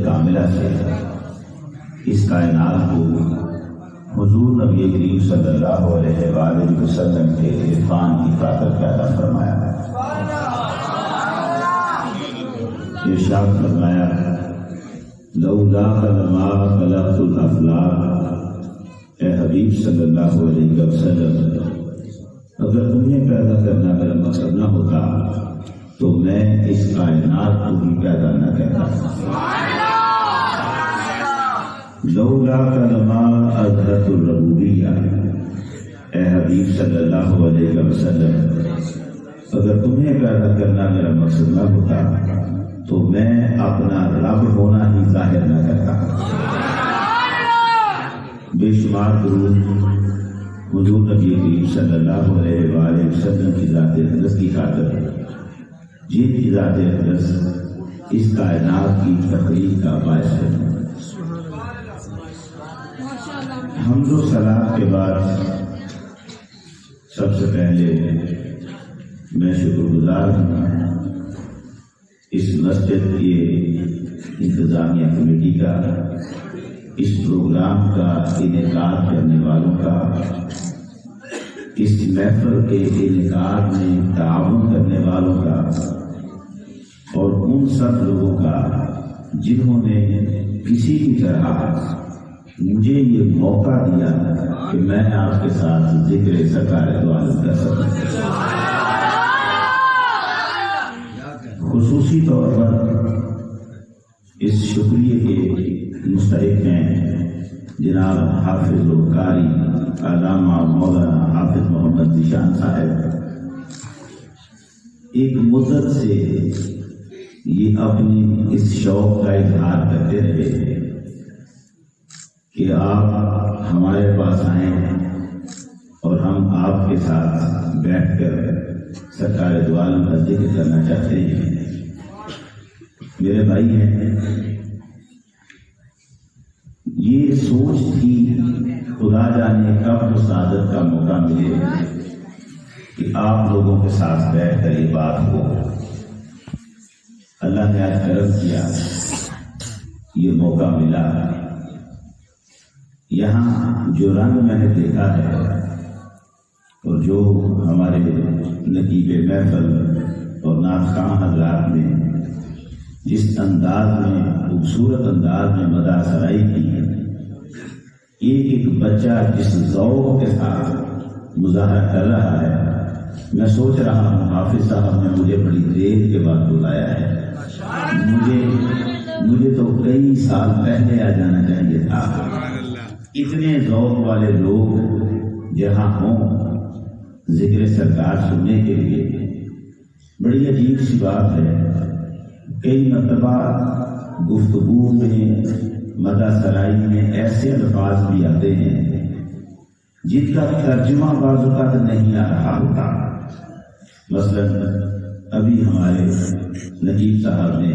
کاملہ سے اس کائنات کو حضور نبی کریم صلی اللہ علیہ وآلہ وسلم کے عرفان کی خاطر پیدا فرمایا ہے۔ ارشاد فرمایا لولاک لما خلقت الافلاک، اے حبیب صلی اللہ علیہ وسلم اگر تمہیں پیدا کرنا میرا مقصد نہ ہوتا تو میں اس کائنات کو بھی پیدا نہ کرتا۔ لولاک لما اظہرت الربوبیہ، اے حبیب صلی اللہ علیہ وسلم اگر تمہیں پیدا کرنا میرا مقصد نہ ہوتا تو میں اپنا رب ہونا ہی ظاہر نہ کرتا۔ بے شمار درود حضور نبی کریم صلی اللہ علیہ وآلہ وسلم کی ذات اقدس کی خاطر، جن کی ذات اقدس اس کائنات کی تخلیق کا باعث ہے۔ حمد و ثنا کے بعد سب سے پہلے میں شکر گزار ہوں اس مسجد کے انتظامیہ کمیٹی کا، اس پروگرام کا انعقاد کرنے والوں کا، اس محفل کے انعقاد میں تعاون کرنے والوں کا، اور ان سب لوگوں کا جنہوں نے کسی بھی طرح مجھے یہ موقع دیا کہ میں آپ کے ساتھ ذکر سرکار دو عالم کر سکوں۔ خصوصی طور پر اس شکریہ کے مستحق ہیں جناب حافظ و قاری علامہ مولانا حافظ محمد ذیشان صاحب۔ ایک مدت سے یہ اپنی اس شوق کا اظہار کرتے رہے کہ آپ ہمارے پاس آئیں اور ہم آپ کے ساتھ بیٹھ کر سرکار دو عالم کا ذکر کرنا چاہتے ہیں۔ میرے بھائی ہیں، یہ سوچ تھی خدا جانے کب سعادت کا موقع ملے کہ آپ لوگوں کے ساتھ بیٹھ کر یہ بات ہو۔ اللہ نے آج کرم کیا، یہ موقع ملا۔ یہاں جو رنگ میں نے دیکھا ہے اور جو ہمارے نقیب محفل اور نعت خواں حضرات نے جس انداز میں، خوبصورت انداز میں مدح سرائی کی، ایک ایک بچہ جس ذوق کے ساتھ مظاہرہ کر رہا ہے، میں سوچ رہا ہوں حافظ صاحب نے مجھے بڑی دیر کے بعد بلایا ہے۔ مجھے تو کئی سال پہلے آ جانا چاہیے تھا۔ اتنے ذوق والے لوگ جہاں ہوں ذکر سرکار سننے کے لیے، بڑی عجیب سی بات ہے۔ کئی مرتبہ گفتگو میں، مدح سرائی میں ایسے الفاظ بھی آتے ہیں جن کا ترجمہ بعض اوقات نہیں آ رہا ہوتا۔ مثلا ابھی ہمارے نجیب صاحب نے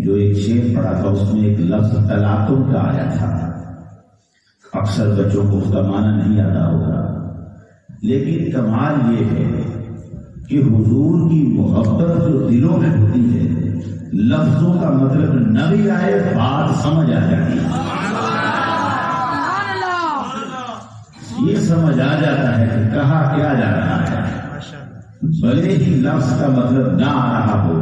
جو ایک شعر پڑھا تھا، اس میں ایک لفظ تلاطم کا آیا تھا۔ اکثر بچوں کو اس کا معنی نہیں آتا ہوگا، لیکن کمال یہ ہے کہ حضور کی محبت جو دلوں میں ہوتی ہے، لفظوں کا مطلب نہ بھی آئے، بات سمجھ آ جاتی ہے۔ یہ سمجھ آ جاتا ہے کہ کہا کیا جا رہا ہے، بھلے ہی لفظ کا مطلب نہ آ رہا ہو،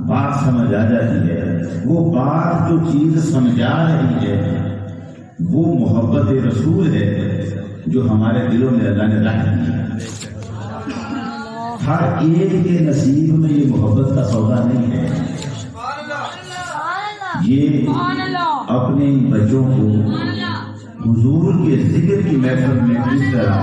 بات سمجھ آ جاتی ہے۔ وہ بات جو چیز سمجھا رہی ہے وہ محبت رسول ہے جو ہمارے دلوں میں اللہ نے رکھ دی ہے۔ ہر ایک کے نصیب میں یہ محبت کا سودا نہیں ہے۔ یہ اپنے بچوں کو حضور کے ذکر کی محفل میں اس طرح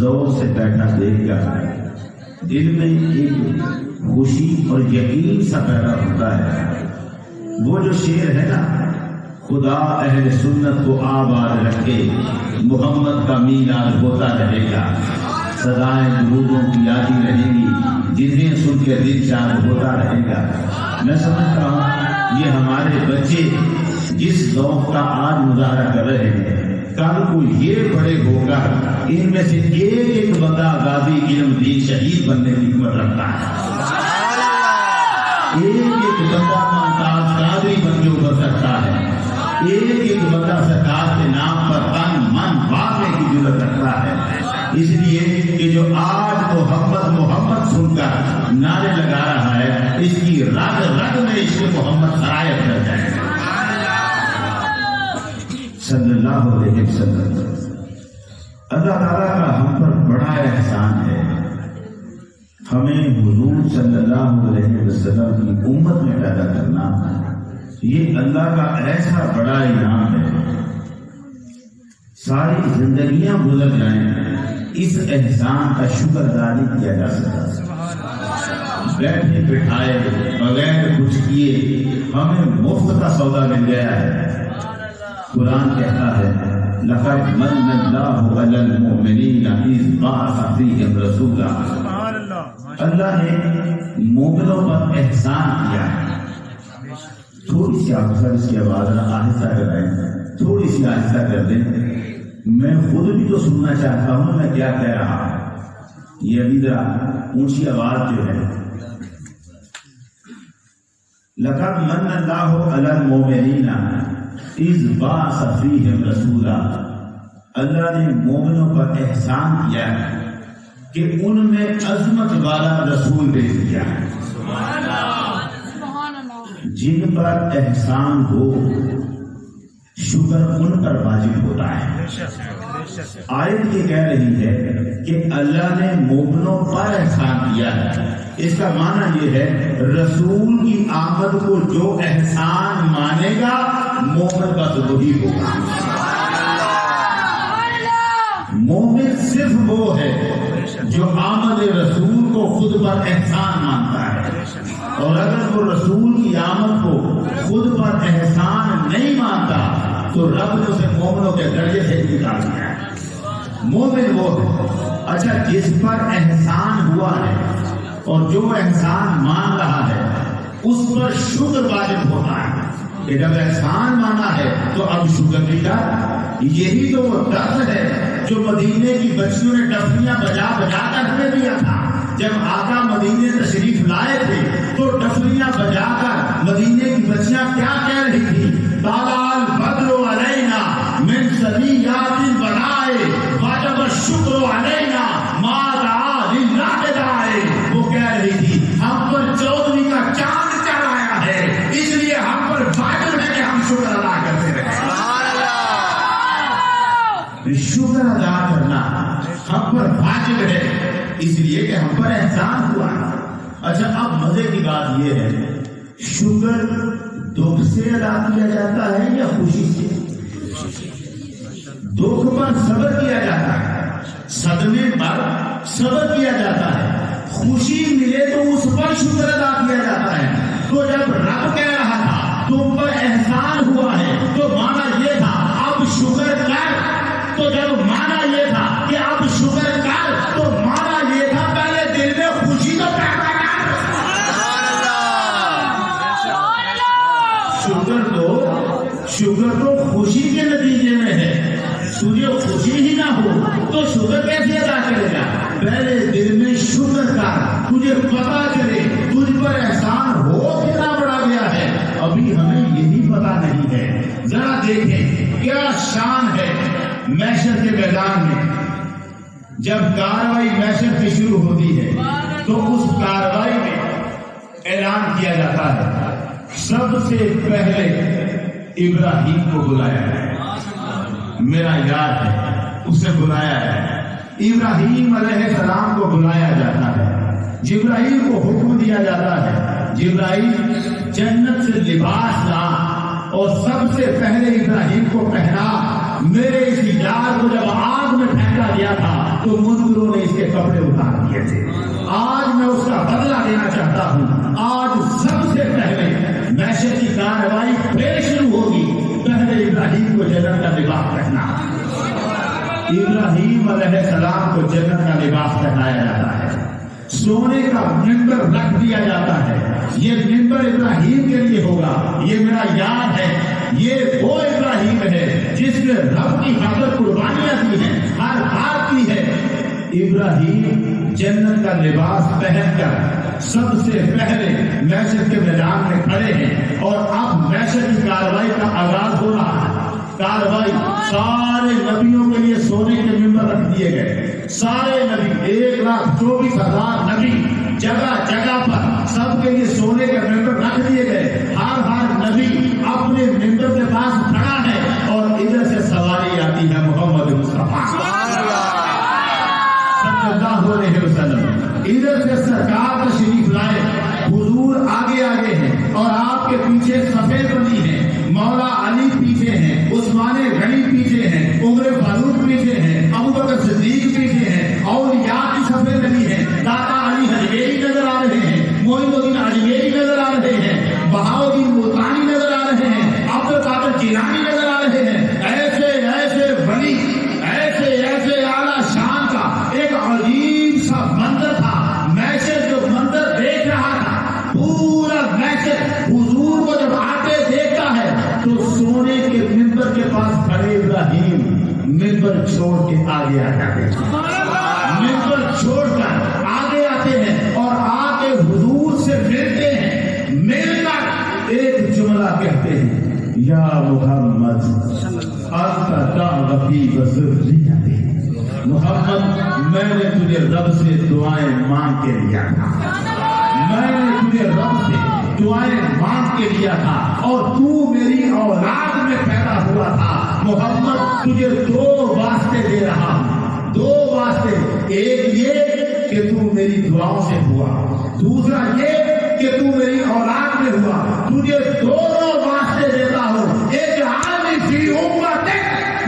زور سے بیٹھا دیکھ کر دل میں ایک خوشی اور یقین سا پیدا ہوتا ہے۔ وہ جو شعر ہے نا، خدا اہل سنت کو آباد رکھے، محمد کا میلاد ہوتا رہے گا، صدائیں درودوں کی آتی رہیں گی، جنہیں سن کے دل شاد ہوتا رہے گا۔ میں سمجھتا ہوں یہ ہمارے بچے جس ذوق کا آج مظاہرہ کر رہے ہیں، کل کو یہ بڑے ہو کر ان میں سے ایک ایک بندہ غازی علم دین شہید بننے کی ہمت رکھتا ہے، ایک ایک بندہ ممتاز قادری بن کے ابھر سکتا ایک بندہ سرکار کے نام پر تن من باندھنے کی ضرورت رکھتا ہے. اس لیے کہ جو آج محمد محمد سن کر نعرے لگا رہا ہے، اس کی رگ رگ میں عشق محمد سرایت کر جائے گا. صلی اللہ علیہ وسلم. اللہ تعالیٰ کا ہم پر بڑا احسان ہے، ہمیں حضور صلی اللہ علیہ وسلم کی امت میں پیدا کرنا. یہ اللہ کا ایسا بڑا انعام ہے. ساری زندگیاں گزر جائیں، اس احسان کا شکر ادا نہیں کیا جا سکتا. بیٹھے بٹھائے بغیر کچھ کیے ہمیں مفت کا سودا مل گیا ہے. قرآن کہتا ہے لقد من اللہ علی المؤمنین اذ بعث فیہم رسولا. اللہ نے مومنوں پر احسان کیا ہے. تھوڑی سی آپ سب اس کی آواز آہستہ کر رہے ہیں، تھوڑی سی آہستہ کر دیں. میں خود بھی تو سننا چاہتا ہوں میں کیا کہہ رہا ہوں. یہ ابھی ذرا اونچی آواز جو ہے. لقد من اللہ علی المؤمنین اذ بعث فیہم رسولا. اللہ نے مومنوں پر احسان کیا ہے کہ ان میں عظمت والا رسول بھیج دیا ہے. جن پر احسان ہو شکر ان پر واجب ہوتا ہے. آیت یہ کہہ رہی ہے کہ اللہ نے مومنوں پر احسان کیا ہے. اس کا معنی یہ ہے رسول کی آمد کو جو احسان مانے گا مومن کا تو وہی ہوگا. مومن صرف وہ ہے جو آمد رسول کو خود پر احسان مانتا ہے، اور اگر وہ رسول کی آمد کو خود پر احسان نہیں مانتا تو رب نے اسے مومنوں کے درجے سے نکال دیا ہے. مومن وہ ہے. اچھا، جس پر احسان ہوا ہے اور جو احسان مان رہا ہے اس پر شکر واجب ہوتا ہے کہ جب احسان مانا ہے تو اب شکر بھی کر. یہی تو وہ درد ہے جو مدینے کی بچیوں نے ڈفلیاں بجا بجا کر ہمیں دیا تھا. جب آقا مدینے تشریف لائے تھے تو ڈفلیاں بجا کر مدینے کی بچیاں کیا کہہ رہی تھی؟ طلال بدر علینا من ثنیات الوداع وجب الشکر علینا ما دعا للہ داعی. وہ کہہ رہی تھی ہم پر 14ویں کا چاند چڑھ آیا ہے، اس لیے ہم پر واجب ہے کہ ہم شکر ادا کرتے رہیں. شکر ادا کرنا ہم پر واجب ہے اس لیے کہ ہم پر احسان ہوا ہے. اچھا، اب مزے کی بات یہ ہے شکر دکھ سے ادا کیا جاتا ہے یا خوشی سے؟ دکھ پر صبر کیا جاتا ہے، صدمے پر صبر کیا جاتا ہے. خوشی ملے تو اس پر شکر ادا کیا جاتا ہے. تو جب رب کہہ رہا تھا تم پر احسان ہوا ہے تو مانا یہ تھا اب شکر کر. تو جب مانا یہ تھا کہ اب شکر کر تو مانا یہ تھا پہلے دل میں خوشی تو پیدا کر. شکر تو خوشی کے نتیجے میں ہے. تجھے خوشی ہی نہ ہو تو شکر کیسے ادا کرے گا؟ پہلے دل میں شکر کر، تجھے پتا چلے تجھ پر احسان ہو کتنا بڑا گیا ہے. ابھی ہمیں یہی پتا نہیں ہے. ذرا دیکھیں کیا شان ہے محشر کے میدان میں. جب کاروائی محشر کی شروع ہوتی ہے تو اس کاروائی میں اعلان کیا جاتا ہے سب سے پہلے ابراہیم کو بلایا ہے. میرا یاد ہے اسے بلایا ہے. ابراہیم علیہ السلام کو بلایا جاتا ہے. جبرائیل کو حکم دیا جاتا ہے جبرائیل جنت سے لباس لا اور سب سے پہلے ابراہیم کو پہنا. میرے اس یار کو جب آگ میں پھینکا گیا تھا تو منکروں نے اس کے کپڑے اتار دیے تھے. آج میں اس کا بدلہ لینا چاہتا ہوں. آج سب سے پہلے محشر کی کارروائی پھر شروع ہوگی. پہلے ابراہیم کو جنت کا لباس پہنا. ابراہیم علیہ السلام کو جنت کا لباس پہنایا جاتا ہے. سونے کا ممبر رکھ دیا جاتا ہے. یہ ممبر ابراہیم کے لیے ہوگا. یہ میرا یاد ہے. یہ وہ ابراہیم ہے جس نے رب کی خاطر قربانیاں دی ہیں، ہر بات کی ہے. ابراہیم جنت کا لباس پہن کر سب سے پہلے محشر کے میدان میں کھڑے ہیں اور اب محشر کی کارروائی کا آغاز ہو رہا ہے. کارروائی سارے نبیوں کے لیے سونے کے ممبر رکھ دیے گئے. سارے نبی 1,24,000 نبی جگہ جگہ پر سب کے لیے سونے کے ممبر رکھ دیے گئے. ہر نبی اپنے ممبر کے پاس کھڑا ہے اور ادھر سے سواری آتی ہے محمد مصطفیٰ صلی اللہ علیہ وسلم. ادھر سے سرکار تشریف لائے. حضور آگے آگے ہیں اور آپ کے پیچھے سفید بنی ہے. مولا علی پیچھے ہیں, عثمان غنی پیچھے ہیں, عمر فاروق پیچھے ہیں, ابوبکر صدیق پیچھے ہیں, اولیاء کی صفیں لگی ہیں. داتا علی حجویری نظر آ رہے ہیں, معین الدین اجمیری نظر آ رہے ہیں, بہاؤالدین ملتانی نظر آ رہے ہیں, عبد القادر جیلانی نظر آ رہے ہیں. ایسے ایسے ولی, ایسے ایسے اعلیٰ شان کا ایک عجیب سا منظر تھا. محشر جو منظر دیکھ رہا تھا, پورا محشر حضور کو جب آتے دیکھتا ہے تو سونے کے ممبر کے پاس کھڑے ابراہیم ممبر چھوڑ کے آگے آ جاتے ہیں. ممبر چھوڑ کر آگے آتے ہیں اور آ کے حضور سے ملتے ہیں. مل کر ایک جملہ کہتے ہیں, یا محمد انت دعوتی وذریتی. محمد میں نے تجھے رب سے دعائیں مانگ کے لیا تھا. میں نے تجھے رب سے دعائیں مانگ کے لیا تھا اور تو میری اولاد میں پیدا ہوا تھا. محمد تجھے 2 واسطے دے رہا ہوں, 2 واسطے. ایک یہ کہ تو میری دعاؤں سے ہوا, دوسرا یہ کہ تو میری اولاد میں ہوا. تجھے دونوں واسطے دیتا ہوں. ایک عالمی فی امت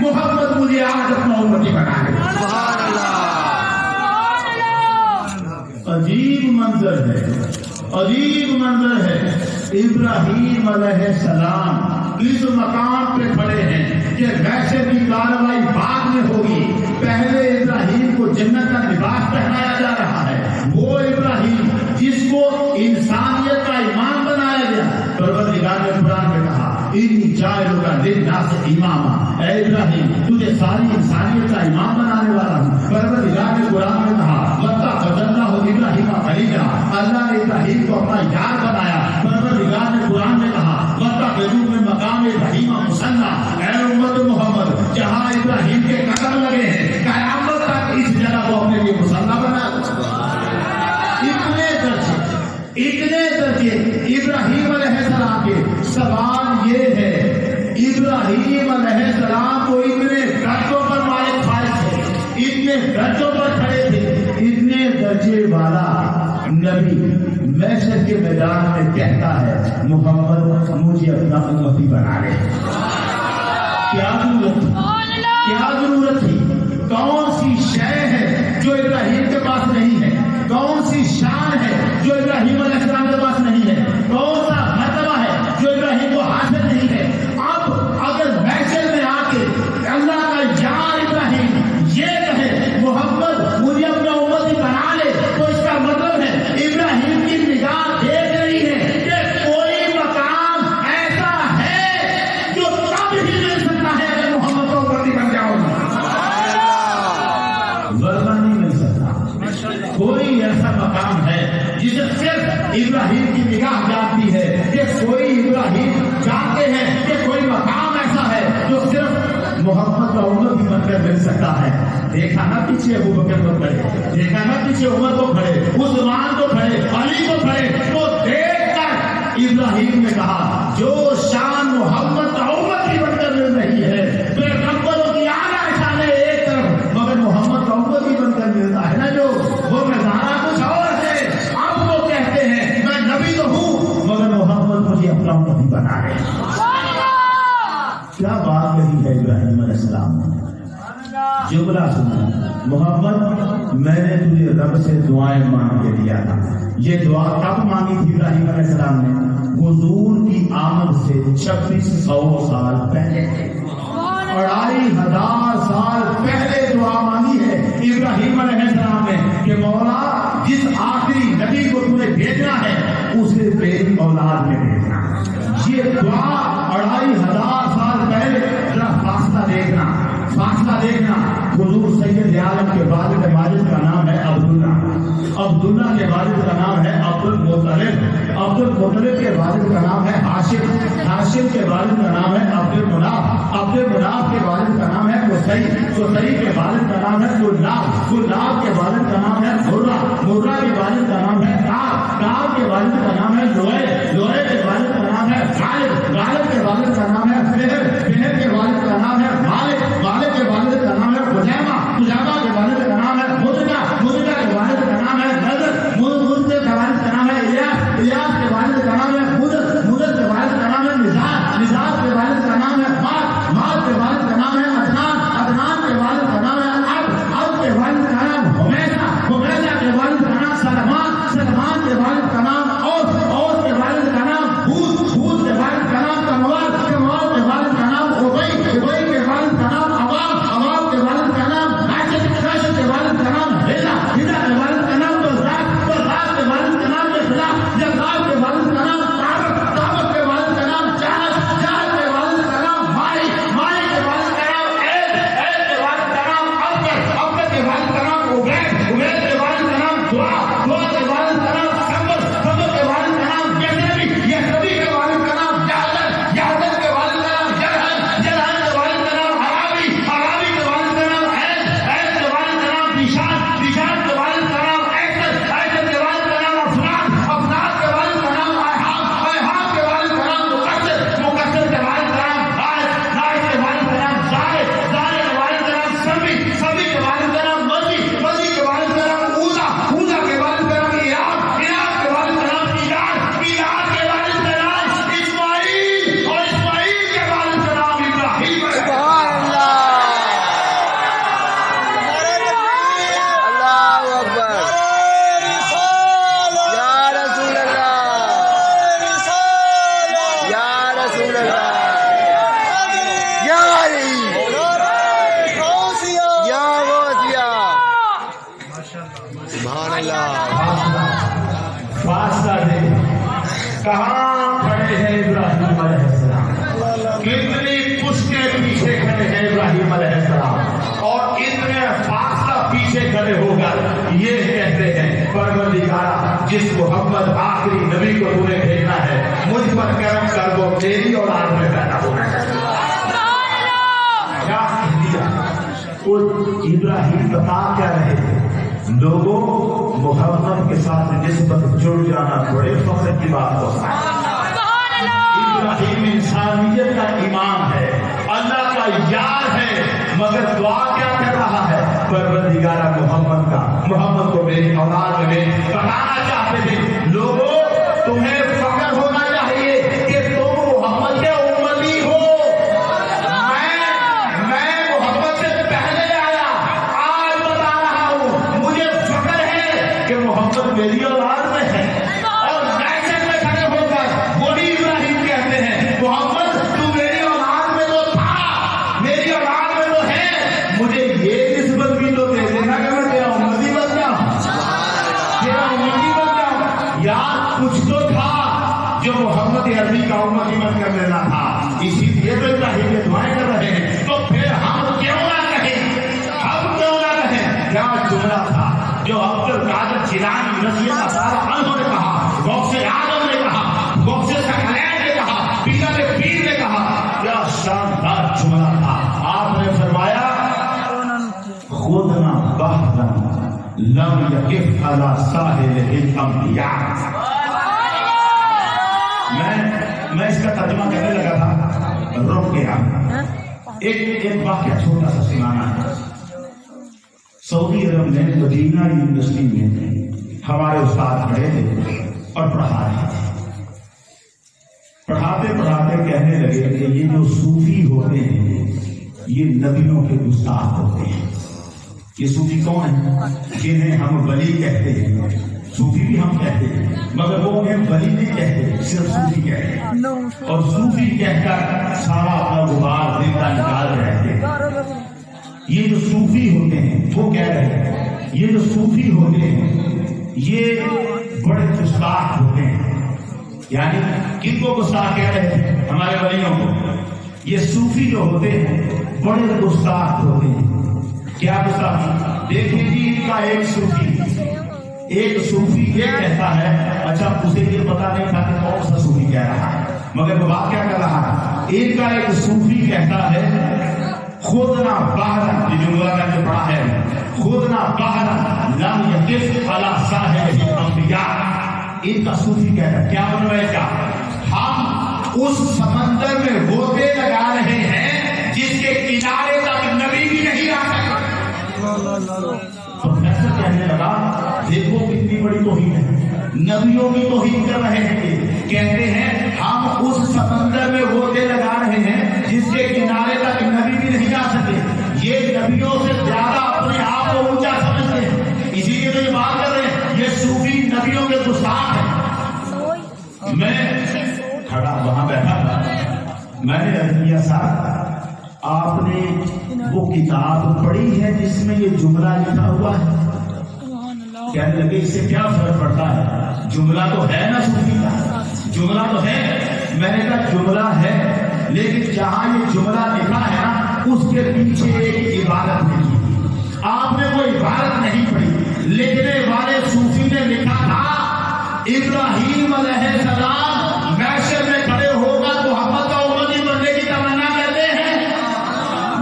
محمد مجھے آج اپنا امتی بنا لے. عجیب منظر ہے, عجیب منظر ہے. ابراہیم علیہ السلام اس مقام پہ کھڑے ہیں کہ محشر کی کارروائی بعد میں ہوگی. پہلے ابراہیم کو جنت کا لباس پہنایا جا رہا ہے. وہ ابراہیم جس کو انسانیت کا امام بنایا گیا. پروردگار نے قرآن میں کہا انی جاعلک للناس اماما. اے ابراہیم تجھے ساری انسانیت کا امام بنانے والا ہوں. پروردگار نے قرآن میں کہا واتخذ اللہ ابراہیم خلیلا. اللہ نے ابراہیم کو اپنا یار بنایا. پروردگار نے قرآن میں کہا واتخذوا من مقام ابراہیم مصلی. اے امت محمد جہاں ابراہیم کے قدم لگے ہیں قیامت تک اس جگہ کو اپنے لیے مصلی بنا. اتنے درجے ابراہیم علیہ السلام کے. سوال یہ ہے ابراہیم علیہ السلام کو اتنے درجوں پر مالک فائز تھے, اتنے درجوں پر کھڑے تھے. اتنے درجے والا نبی محشر کے میدان میں کہتا ہے محمد مجھے اپنا امتی بنا لے. کیا ضرورت تھی, کیا ضرورت تھی؟ کون سی شے ہے جو ابراہیم کے پاس نہیں ہے؟ کون سی شان ہے جو ابراہیم علیہ السلام کے پاس نہیں ہے؟ کون سا مرتبہ ہے جو ابراہیم کو حاصل نہیں ہے؟ اب اگر محشر میں آ کے اللہ کا یار ابراہیم یہ کہے محمد مجھے اپنا امتی بنا لے تو اس کا مطلب ہے ابراہیم کی نگاہ دیکھ رہی ہے کہ کوئی مقام ایسا ہے جو تب ہی مل سکتا ہے اگر محمد کو امتی بن جاؤ, ورنہ نہیں مل سکتا. کوئی ایسا مقام ہے جسے صرف ابراہیم کی نگاہ جانتی ہے کہ کوئی ابراہیم جانتے ہیں کہ کوئی مقام ایسا ہے جو صرف محمد کا امت ہی بن کر مل سکتا ہے. دیکھا نہ پیچھے ابو بکر کو کھڑے, دیکھا نہ پیچھے عمر کو کھڑے, عثمان کو کھڑے, علی کو کھڑے, تو دیکھ کر ابراہیم نے کہا جو شان محمد کا امت ہی بن کر مل رہی ہے پیغمبروں کی اعلیٰ شان ہے ایک طرف, مگر محمد کا امت ہی بن کر ملتا ہے نا جو وہ نظارہ کچھ اور ہے. اب وہ کہتے ہیں میں نبی تو ہوں مگر محمد مجھے اپنا امتی بنا رہے. کیا بات کہی ہے ابراہیم علیہ السلام نے. جملہ سنا محمد میں نے تجھے رب سے دعائیں مانگ کے دیا تھا. یہ دعا کب مانگی تھی ابراہیم علیہ السلام نے؟ حضور کی آمد سے 2600 سال پہلے, 2500 سال پہلے دعا مانگی ہے ابراہیم علیہ السلام نے کہ مولا جس آخری نبی کو تم نے بھیجنا ہے اسے میری اولاد میں بھیجنا. یہ دعا 2500 سال پہلے. ذرا فاصلہ دیکھنا, فاصلہ واسطہ دیکھنا، حضور سید عالم کے والد ماجد کا نام ہے عبداللہ، عبداللہ کے والد کا نام ہے عبد المطلب، عبد المطلب کے والد کا نام ہے ہاشم، ہاشم کے والد کا نام ہے عبد المناف، عبد المناف کے والد کا نام ہے قصی، قصی کے والد کا نام ہے کلاب، کلاب کے والد کا نام ہے مرہ، مرہ کے والد کا نام ہے کعب، کعب کے والد کا نام ہے لؤے، لؤے کے والد کا نام ہے غالب، غالب کے والد کا نام ہے فہر، فہر کے والد کا نام ہے مالک، مالک کے والد کا نام ہے خزیمہ، خزیمہ کے والد کا نام ہے مدرکہ، مدرکہ کے والد کا نام ہے نضر، مدر کے والد کا نام ہے الیاس، الیاس کے والد کا نام ہے مدر، مدر کے والد کا نام ہے نزار، نزار کے والد کا نام ہے مات، مات کے والد کا نام ہے عدنان، عدنان کے والد کا نام ہے عبد، عبد کے والد کا نام حمیسہ، حمیسہ کے والد کا نام سلمان، سلمان کے والد کا نام اوس، اوس کے والد کا نام ہود، ہود کے والد کا نام کموال، کموال کے والد کا نام ابئی، ابئی کے والد کا نام عوام، عوام کے والد کا نام راشد، راشد کے والد کا نام ہدا، ہدا کے والد کا نام بزاق، بزاق کے والد کا نام اخلاق، جزاق کے والد کا نام طابق، طابق کے والد کا نام جہل، جہل کے والد کا نام مائی، مائی کے والد کا نام عید، عید کے والد کا نام ابکر، ابکر کے والد کا نام عبید، عبید کے والد کا نام دعا، دعا کے والد کا نام صبر، صبر کے والد کا نام یحتبی، یحتبی کے والد کا نام جہل، جہل کے والد کا نام جرحل، جرحل کے والد کا نام عرابی، عرابی کے والد کا نام عید، عید کے والد کا نام دیشان، دیشان کے والد کا نام ایسر، ایسر کے والد کا نام افنان، افنان کے والد کا نام ایحام، ایحام کے والد کا نام مقصر، مقصر کے والد کا نام نائس، نائس کے والد کا نام زارے، زارے کے والد کا نام سبی، سبی کے والد کا نام مزی، مزی کے والد کا نام اوزا، اوزا کے والد کا نام ایاب، ایاب کے والد کا نام ایاد، ایاد کے والد کا نام اسماعیل، اور اسماعیل کے والد کا نام ابراہیم۔ سبحان اللہ، اللہ اکبر، یا رسول اللہ، یا رسول اللہ، یا علی، یا غوثیہ، سبحان اللہ۔ فاصلہ دے، کہاں کھڑے ہیں ابراہیم علیہ السلام، کتنی پشتیں پیچھے کھڑے ہیں ابراہیم علیہ السلام، اور اتنے فاصلہ پیچھے کھڑے ہو کر یہ کہتے ہیں پروردگارا جس محمد آخری نبی کو تمہیں بھیجنا ہے مجھ پر کرم کر، وہ تیری اولاد میں پیدا ہونا ہے۔ کیا کہہ دیا؟ ابراہیم بتا کیا رہے تھے؟ لوگوں محمد کے ساتھ نسبت جڑ جانا بڑے فخر کی بات ہوتا ہے۔ ابراہیم انسانیت کا امام ہے، اللہ کا یار ہے، مگر دعا کیا کر رہا ہے؟ پروردگارا محمد کا، محمد کو میری اولاد میں بنانا چاہتے تھے۔ لوگوں تمہیں فخر ہونا چاہیے کہ تم محمد کے امتی ہو۔ میں محمد سے پہلے آیا، آج بتا رہا ہوں مجھے فخر ہے کہ محمد میری اولاد میں ہے، اور نیشن میں کھڑے ہو کر وہی ابراہیم کہتے ہیں محمد تو میری اولاد میں تو تھا، میری اولاد میں تو ہے، مجھے یہ نسبت بھی تو دے دینا کہ میں تیرا امتی بن جاؤں، تیرا امتی بن جاؤں۔ یار کچھ تو تھا جو محمد عربی کا امتی بن کر لینا تھا، اسی لیے تو ابراہیم یہ دعائیں کر رہے ہیں۔ تو پھر ہم کیوں نہ کہیں، ہم کیوں نہ کہیں؟ کیا جملہ تھا جو عبد القادر جیلانی رضی اللہ عنہ نے کہا، غوث اعظم نے کہا، غوث ثقلین نے کہا، پیر پیر نے کہا، کیا شاندار جملہ تھا۔ آپ نے فرمایا خودنا بحرا لم یقف علی ساحل الانبیاء۔ میں اس کا ترجمہ کرنے لگا تھا، رک گیا۔ ایک واقعہ چھوٹا سا سنانا ہے۔ سعودی عرب میں مدینہ یونیورسٹی میں ہمارے استاد کھڑے تھے اور پڑھا رہے تھے، پڑھاتے پڑھاتے کہنے لگے کہ یہ جو صوفی ہوتے ہیں یہ نبیوں کے گستاخ ہوتے ہیں۔ یہ صوفی کون ہیں؟ جنہیں ہم ولی کہتے ہیں، صوفی بھی ہم کہتے ہیں، مگر وہ انہیں ولی نہیں کہتے، صرف صوفی کہتے ہیں، اور صوفی کہہ کر سارا اپنا غبار دل کا نکال رہے تھے۔ یہ جو صوفی ہوتے ہیں وہ کہہ رہے ہیں یہ جو صوفی ہوتے ہیں یہ بڑے گستاخ ہوتے ہیں، یعنی کن کو گستاخ کہہ رہے ہیں؟ ہمارے ولیوں کو۔ یہ صوفی جو ہوتے ہیں بڑے گستاخ ہوتے ہیں، کیا گستاخی؟ دیکھیں جی ان کا ایک صوفی یہ کہتا ہے، اچھا اسے یہ پتا نہیں تھا کہ کون سا صوفی کہہ رہا ہے، مگر وہ بات کیا کر رہا ہے؟ ان کا ایک صوفی کہتا ہے خود نہ باہر، یہ جملہ میں نے پڑھا ہے، خود نہ باہر لم یقف علی ساحل الانبیاء. ان کا صوفی کہتا ہے کیا مطلب ہے کیا؟ ہم اس سمندر میں غوطے لگا رہے ہیں جس کے کنارے تک نبی بھی نہیں آ سکتے. پروفیسر کہنے لگا دیکھو کتنی بڑی توہین ہے، نبیوں کی توہین کر رہے ہیں. کہتے ہیں ہم اس سمندر میں غوطے لگا رہے ہیں جس کے کنارے تک نبی بھی نہیں جا سکتے. یہ نبیوں سے زیادہ اپنے آپ کو اونچا سمجھتے ہیں، اسی لیے تو یہ بات کر رہے ہیں یہ صوفی نبیوں کے گستاخ ہیں. میں کھڑا وہاں بیٹھا تھا، میں نے عرض کیا صاحب آپ نے وہ کتاب پڑھی ہے جس میں یہ جملہ لکھا ہوا ہے؟ کہنے لگے اس سے کیا فرق پڑتا ہے، جملہ تو ہے نا صوفی کا، جملہ تو ہے. میں نے کہا جملہ ہے لیکن جہاں یہ جملہ لکھا ہے نا اس کے پیچھے ایک عبارت لکھی، آپ نے وہ عبارت نہیں پڑھی. لکھنے والے صوفی نے لکھا تھا ابراہیم علیہ السلام محشر میں کھڑے ہو کر محمد کا امتی بننے کی تمنا کرتے ہیں.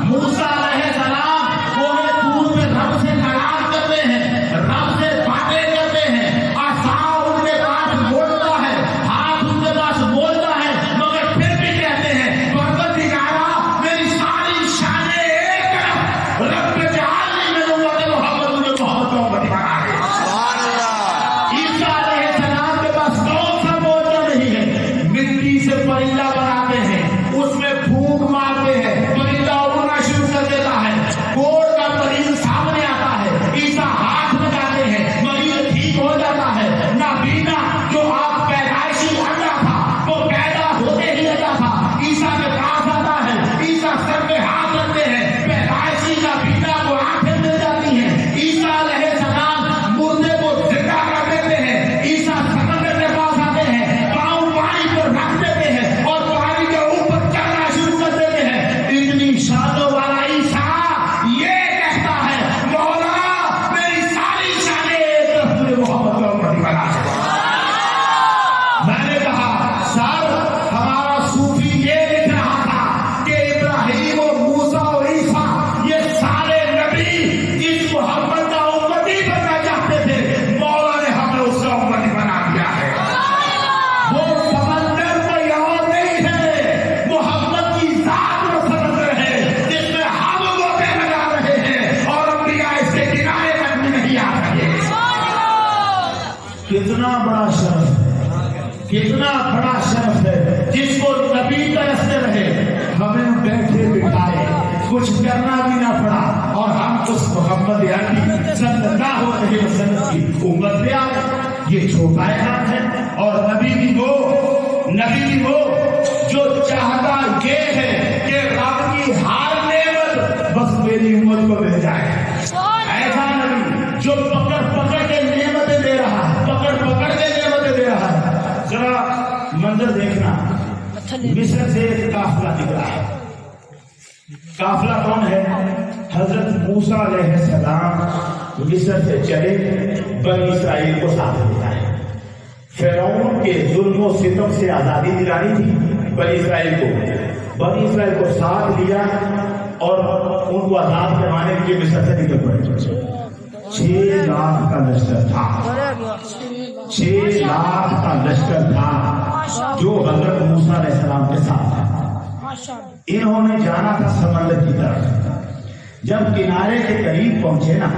موسیٰ علیہ السلام کوہ طور میں رب سے کلام کرتے ہیں، رب سے باتیں کرتے ہیں، عصا ان کے پاس بولتا ہے، ہاتھ ان کے پاس بولتا ہے، مگر پھر بھی کہتے ہیں پروردگارا میری ساری شانیں ایک طرف، رب جعلنی من امت محمد، مجھے محمد کا امتی بنا دے. عیسیٰ علیہ السلام کے پاس کون سا موجہ نہیں ہے، مٹی سے پرندہ بناتے ہیں، اس میں پھونک مارتے ہیں، پرندہ اڑنا شروع کر دیتا ہے، کوڑ کا مریض سامنے آتا ہے، عیسیٰ ہاتھ لگاتے ہیں، مریض ٹھیک ہو جاتا ہے. نابینا جو آپ پیدائشی اندھا تھا وہ پیدا ہوتے ہی اندھا تھا، عیسیٰ کے پاس آتا ہے، عیسیٰ سر پہ ہاتھ رکھتے ہیں، پیدائشی نابینا کو آنکھیں مل جاتی ہیں. عیسیٰ علیہ السلام مردے کو زندہ کر دیتے ہیں، عیسیٰ سمندر کے پاس آتے ہیں، پاؤں پانی پر رکھ دیتے ہیں اور پانی کے اوپر چلنا شروع کر دیتے ہیں. اتنی شانوں والا عیسیٰ یہ کہتا ہے مولا میری ساری شانیں ایک طرف، مجھے محمد کا امتی بنا دے. میں نے کہا سر ہمارا صوفی یہ لکھ رہا تھا کہ ابراہیم اور موسیٰ اور عیسیٰ یہ سارے نبی جس محمد کا امتی بننا چاہتے تھے مولا نے ہمیں اس کا امتی بنا دیا ہے. وہ سمندر کوئی اور نہیں ہے، محمد کی ذات وہ سمندر ہے جس میں ہم غوطے لگا رہے ہیں اور انبیاء اس کے کنارے تک بھی نہیں آ سکے. کتنا بڑا شرف ہے، کتنا بڑا شرف ہے جس کو نبی ترستے رہے، ہمیں بیٹھے بٹھائے کچھ کرنا بھی نہ پڑا اور ہم اس محمد عربی صلی اللہ علیہ وسلم کی امت پہ آ گئے. یہ چھوٹا کام ہے. اور نبی بھی وہ جو چاہتا یہ ہے کہ رب کی ہر نعمت بس میری امت کو مل جائے. ایسا نبی جو پکڑ کے نعمتیں دے رہا ہے، پکڑ کے نعمتیں دے رہا ہے. ذرا منظر دیکھنا، مصر سے ایک قافلہ دکھ رہا ہے. قافلہ کون ہے؟ حضرت موسیٰ علیہ السلام مصر سے چلے، بنی اسرائیل کو ساتھ لیتا ہے. فرعون کے ظلم و ستم سے آزادی دلانی تھی بنی اسرائیل کو ساتھ لیا اور ان کو آزاد کروانے کے لیے مصر سے نکل پڑے. 6 لاکھ کا لشکر تھا، 6 لاکھ کا لشکر تھا جو حضرت موسیٰ علیہ السلام کے ساتھ تھا. انہوں نے جانا تھا سمندر کی طرف. جب کنارے کے قریب پہنچے نا،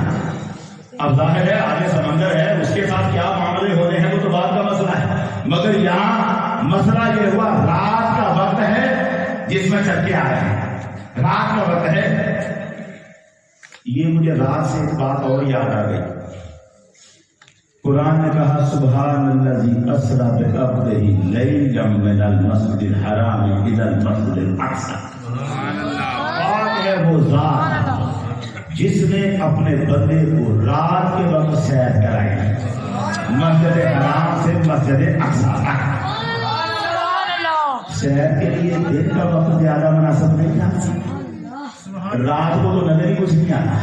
اب ظاہر ہے آگے سمندر ہے، اس کے ساتھ کیا معاملے ہونے ہیں وہ تو بات کا مسئلہ ہے، مگر یہاں مسئلہ یہ ہوا رات کا وقت ہے جس میں چل کے آ رہے ہیں، رات کا وقت ہے. یہ مجھے رات سے ایک بات اور یاد آ گئی. قرآن نے کہا سبحان الذی اسری بعبدہ لیلا من المسجد الحرام الی المسجد الاقصی. پاک ہے وہ ذات جس نے اپنے بندے کو رات کے وقت سیر کرائی، مسجد حرام سے مسجد اقصی تک. سیر کے لیے دن کا وقت زیادہ مناسب نہیں تھا. رات کو تو نظر ہی کچھ نہیں آتا،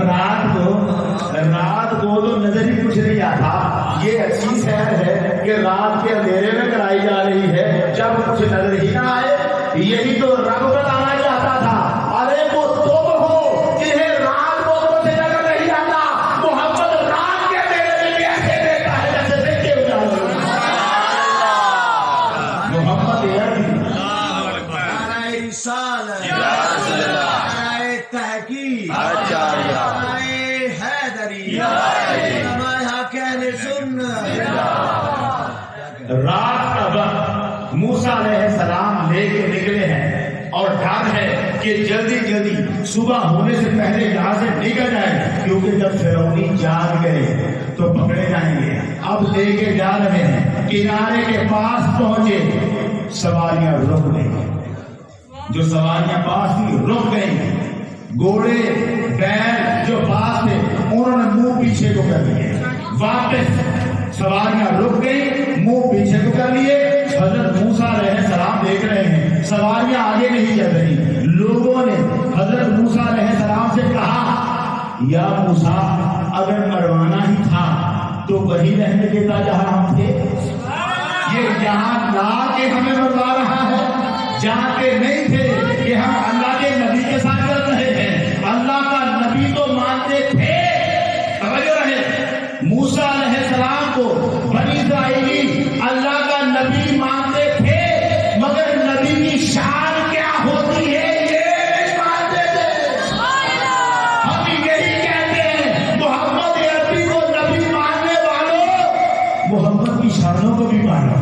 رات کو تو نظر ہی کچھ نہیں آتا۔ یہ اچھی سیر ہے کہ رات کے اندھیرے میں کرائی جا رہی ہے، جب کچھ نظر ہی نہ آئے۔ یہی تو رب بتانا چاہتا تھا، ارے وہ تم ہو جنہیں رات کو کچھ نظر نہیں آتا، محمد رات کے اندھیرے میں بھی ایسے دیتا ہے جیسے دیکھے اجالے۔ محمد تحقیق رات کا وقت موسیٰ علیہ السلام لے کے نکلے ہیں اور ڈر ہے کہ جلدی جلدی صبح ہونے سے پہلے یہاں سے نکل جائے، کیونکہ جب فرعونی جاگ گئے تو پکڑے جائیں گے۔ اب لے کے جا رہے ہیں، کنارے کے پاس پہنچے، سواریاں رک گئی، جو سواریاں پاس تھی رک گئی، گھوڑے بیل جو پاس تھے انہوں نے منہ پیچھے کو کر لیے، واپس سواریاں رک گئی، منہ پیچھے کو کر لیے۔ حضرت موسیٰ علیہ السلام دیکھ رہے ہیں سواریاں آگے نہیں چل رہی۔ لوگوں نے حضرت موسیٰ علیہ السلام سے کہا، یا موسیٰ اگر مروانا ہی تھا تو وہی رہنے دیتا جہاں ہم تھے، یہ یہاں لا کے ہمیں مروا رہا ہے، جانتے نہیں تھے کہ ہم اللہ کے نبی کے ساتھ چل رہے ہیں، اللہ کا نبی تو مانتے تھے۔ توجہ رہے، موسیٰ علیہ السلام کو بنی اسرائیلی اللہ کا نبی مانتے تھے، مگر نبی کی شان کیا ہوتی ہے یہ نہیں مانتے تھے۔ ہم یہی کہتے ہیں، محمد عربی کو نبی ماننے والوں محمد کی شانوں کو بھی مانو،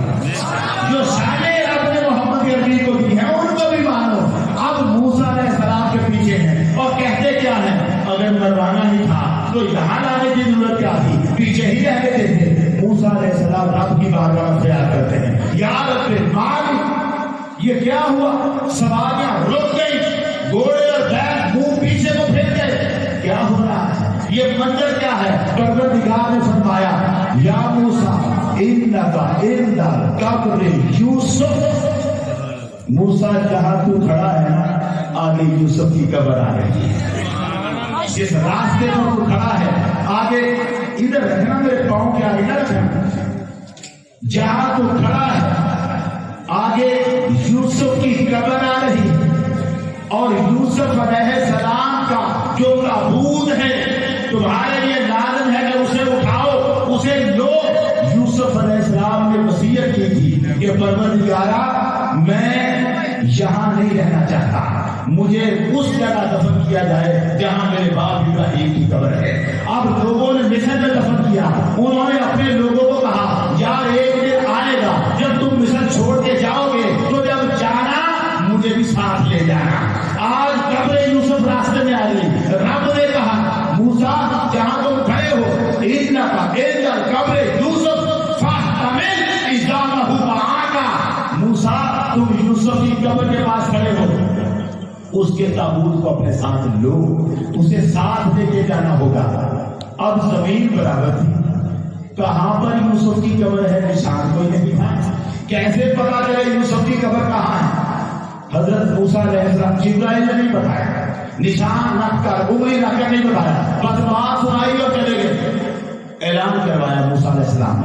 جو شانیں رب نے محمد عربی کو دی ہیں ان کو بھی مانو۔ اب موسیٰ علیہ السلام کے پیچھے ہیں اور کہتے کیا ہے، اگر مروانا ہی تھا تو یہاں لانے کی ضرورت کیا تھی، پیچھے ہی رہنے دیتے۔ موسیٰ علیہ السلام رب کی بارگاہ میں فریاد کرتے ہیں، یا رب مالک، یہ کیا ہوا؟ سواریاں رک گئی، گھوڑے اور بیل منہ پیچھے کو پھیر گئے، کیا ہو رہا ہے؟ یہ منظر کیا ہے؟ پروردگار نے فرمایا، یا موسیٰ انک عند قبر یوسف، موسیٰ جہاں تو کھڑا ہے نا آگے یوسف کی قبر آ رہی ہے، جس راستے پر تو کھڑا ہے آگے ادھر رکھنا، میرے پاؤں کے آگے نہ رکھنا، جہاں تو کھڑا ہے آگے یوسف کی قبر آ رہی، اور یوسف علیہ السلام کا جو معبود ہے تمہارے لیے لازم ہے کہ اسے اٹھاؤ، اسے لو۔ یوسف علیہ السلام نے وصیت کی تھی کہ پروردگارا میں یہاں نہیں رہنا چاہتا، مجھے اس جگہ دفن کیا جائے جہاں میرے باپ ابراہیم کی قبر ہے۔ اب لوگوں نے مصر میں دفن کیا، انہوں نے اپنے لوگوں کو کہا، یار ایک دن آئے گا جب تم مصر چھوڑ کے جاؤ گے تو جب جانا مجھے بھی ساتھ لے جانا۔ آج قبر یوسف راستے میں آ گئی، رب نے کہا موسیٰ جہاں تم کھڑے ہو انک عند قبر یوسف فاحتمل اذا له معاک، موسیٰ تم یوسف کی قبر کے پاس کھڑے ہو، اس کے تابوت کو اپنے ساتھ لو، اسے ساتھ لے کے جانا ہوگا۔ اب زمین برابر تھی، کہاں پر یوسف کی قبر ہے نشان کوئی نہیں تھا، کیسے پتا چلے یوسف کی قبر کہاں ہے؟ حضرت موسیٰ علیہ السلام جبرائیل نے نہیں بتایا، نشان رکھ کر انگلی رکھ کر نہیں بتایا، بس بات سنائی اور چلے گئے۔ اعلان کروایا موسیٰ علیہ السلام،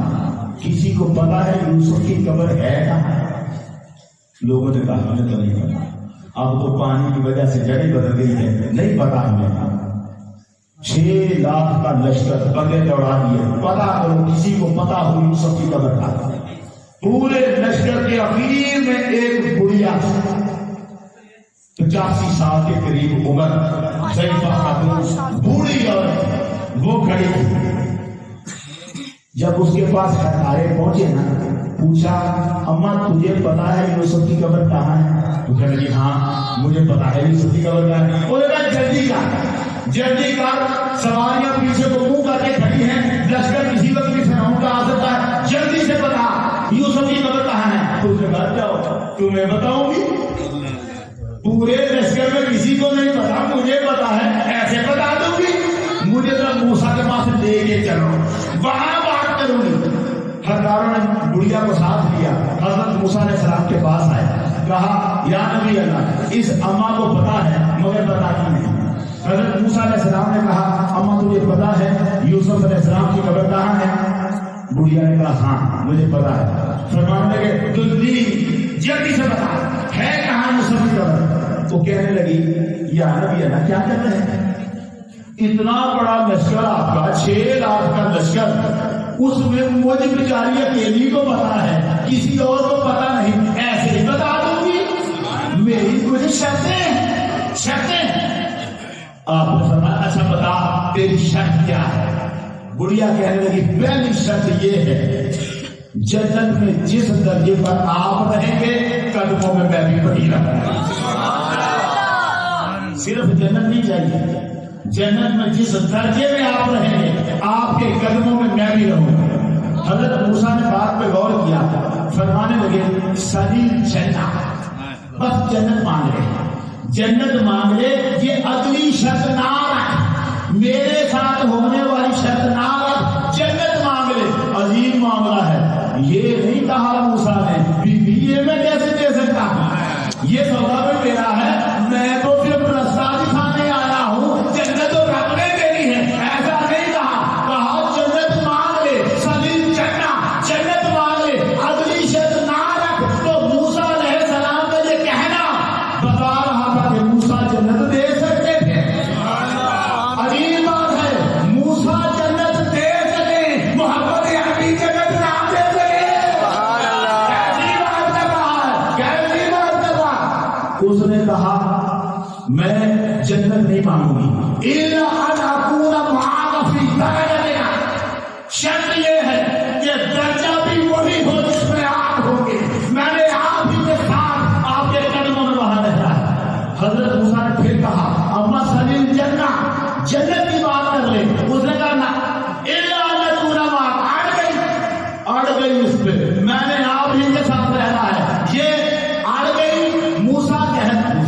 کسی کو پتا ہے یوسف کی قبر ہے کہاں؟ لوگوں نے کہا ہمیں تو نہیں پتا، اب تو پانی کی وجہ سے جڑیں بدل گئی ہے، نہیں پتا ہمیں۔ 6 لاکھ کا لشکر بندے دوڑا دیے، پتا کرو کسی کو پتا ہو یوسف کی قبر کا۔ پورے لشکر کے اخیر میں ایک بڑھیا 85 سال کے قریب عمر ضعیفہ خاتون بوڑھی اور وہ کھڑی تھی۔ جب اس کے پاس ہتھیارے پہنچے نا، پوچھا اماں تجھے پتا ہے یوسف کی قبر کہاں ہے؟ تو کہنے لگی ہاں مجھے پتا ہے یوسف کی قبر کہاں ہے۔ وہ کہا جلدی کر، سواریاں پیچھے کو منہ کر کے کھڑی ہیں، لشکر کسی وقت بھی فرعون کا آ سکتا ہے، جلدی سے بتا یوسف کی قبر کہاں ہے؟ تو اس نے کہا جاؤ تمہیں بتاؤں گی، پورے لشکر میں کسی کو نہیں پتا، مجھے پتا ہے، ایسے بتا دوں گی، مجھے تو موسیٰ کے پاس لے کے چلو، وہاں بات کروں گی۔ سرداروں نے بڑھیا کو ساتھ لیا، حضرت موسیٰ علیہ السلام کے پاس آئے، کہا یا نبی اللہ اس اماں کو پتا ہے مگر بتاتی نہیں. حضرت موسیٰ علیہ السلام نے کہا اماں تجھے پتا ہے یوسف علیہ السلام کی قبر کہاں ہے؟ بڑھیا نے کہا ہاں مجھے پتا ہے. فرمانے لگے جلدی جلدی سے بتا ہے کہاں یوسف کی قبر؟ وہ کہنے لگی یا نبی اللہ کیا کر رہے ہیں؟ اتنا بڑا لشکر آپ کا 6 لاکھ کا لشکر اس میں مجھ بیچاری اکیلی کو پتا ہے کسی اور کو پتا نہیں ایسے ہی بتا دوں گی میری کچھ شرطیں آپ نے فرمایا اچھا بتا تیری شرط کیا ہے؟ بڑھیا کہنے لگی پہلی شرط یہ ہے جنت میں جس درجے پر آپ رہیں گے قدموں میں میں بھی بڑی رہوں گا. صرف جنت نہیں چاہیے جنت میں جس درجے میں آپ رہیں گے آپ کے قدموں میں میں بھی رہوں گا. حضرت موسیٰ نے بات پہ غور کیا فرمانے لگے سلیل جنت بس جنت مانگ لے جنت مانگ لے یہ اگلی شرط نہ رکھ میرے ساتھ ہونے والی شرط نہ رکھ جنت مانگ لے. عظیم معاملہ ہے یہ نہیں کہا موسیٰ نے بی یہ میں کیسے دے سکتا ہوں یہ سودا بھی میرا ہے میں تو صرف رستہ دکھانے آیا ہوں جنت تو رب نے دینی ہے ایسا نہیں کہا جنت مانگ لے سلیل جنت مانگ لے اگلی شرط نہ رکھ. تو موسیٰ علیہ السلام کا یہ کہنا بتا رہا تھا کہ موسیٰ جنت دے سکتے تھے. عجیب بات ہے موسیٰ جنت دے سکے محمد عربی جنت نہ دے سکے. کیسی بات کر رہا ہے اس نے کہا میں جنت نہیں مانگوں گی الا ان اكون معك في درجتنا. شرط یہ ہے کہ درجہ بھی وہی ہو جس میں آپ ہوں گے میں نے آپ ہی کے ساتھ آپ کے قدموں میں وہاں رہنا ہے. حضرت موسیٰ نے پھر کہا اما سلیل جنت کی بات کر لے. اس نے کہا نا الا ان اكون معك اڑ گئی اس پہ میں نے آپ ہی کے ساتھ رہنا ہے. یہ اڑ گئی موسیٰ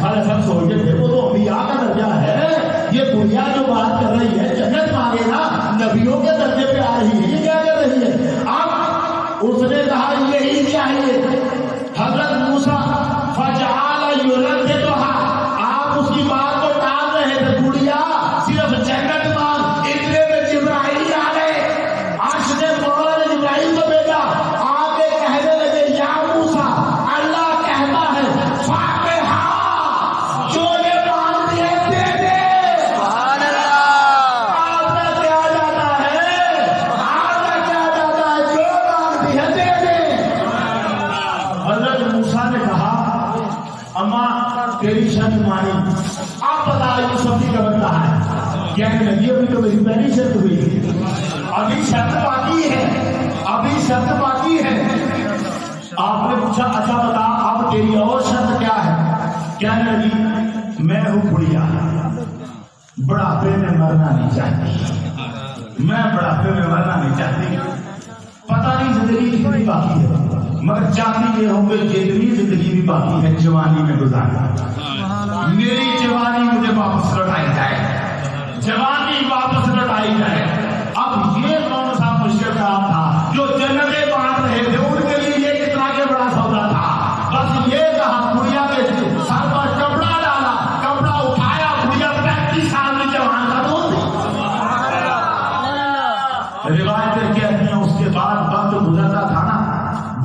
سارے سب سوچے تھے وہ تو انبیاء کا درجہ ہے یہ بڑھیا جو بات کر رہی ہے جنت مانگے نا نبیوں کے درجے پہ آ رہی ہے یہ کیا کر رہی ہے. اب اس نے کہا یہی چاہیے. حضرت موسیٰ فجعل یرددها آپ اس کی بات کو ٹال رہے تھے بڑھیا صرف جنت مانگ. اتنے میں جبرائیل آ گئے عرش نے مولا نے جبرائیل کو بھیجا آ کے کہنے لگے یا موسیٰ اللہ کہتا ہے فاتحہ جو یہ مانگتی ہے دے دے. سبحان اللہ. آپ کا کیا جاتا ہے آپ کا کیا جاتا ہے جو مانگتی ہے دے دے. حضرت موسیٰ نے کہا اماں تیری شرط مانی آپ بتا یوسف کی قبر کہاں ہے؟ کہنے لگی ابھی تو میری پہلی شرط ہوئی ابھی شرط باقی ہے ابھی شرط باقی ہے. آپ نے پوچھا اچھا بتا اب تیری اور شرط کیا ہے؟ کہنے لگی میں ہوں بڑھیا بڑھاپے میں مرنا نہیں چاہتی میں بڑھاپے میں مرنا نہیں چاہتی. پتہ نہیں زندگی کتنی باقی ہے مگر چاہتی یہ ہوں گے جتنی زندگی بھی باقی ہے جوانی میں گزارنا. میری جوانی مجھے واپس لوٹائی جائے جوانی واپس لوٹائی جائے. اب یہ کون سا مشکل کام تھا جو جنتیں بانٹ رہے تھے ان کے لیے یہ کتنا کے بڑا سودا تھا. بس یہ کہا بڑھیا کے سر پر کپڑا ڈالا کپڑا اٹھایا بڑھیا 35 سال میں جوان کا دودھ. روایتیں کہتی ہیں اس کے بعد وقت گزرتا تھا نا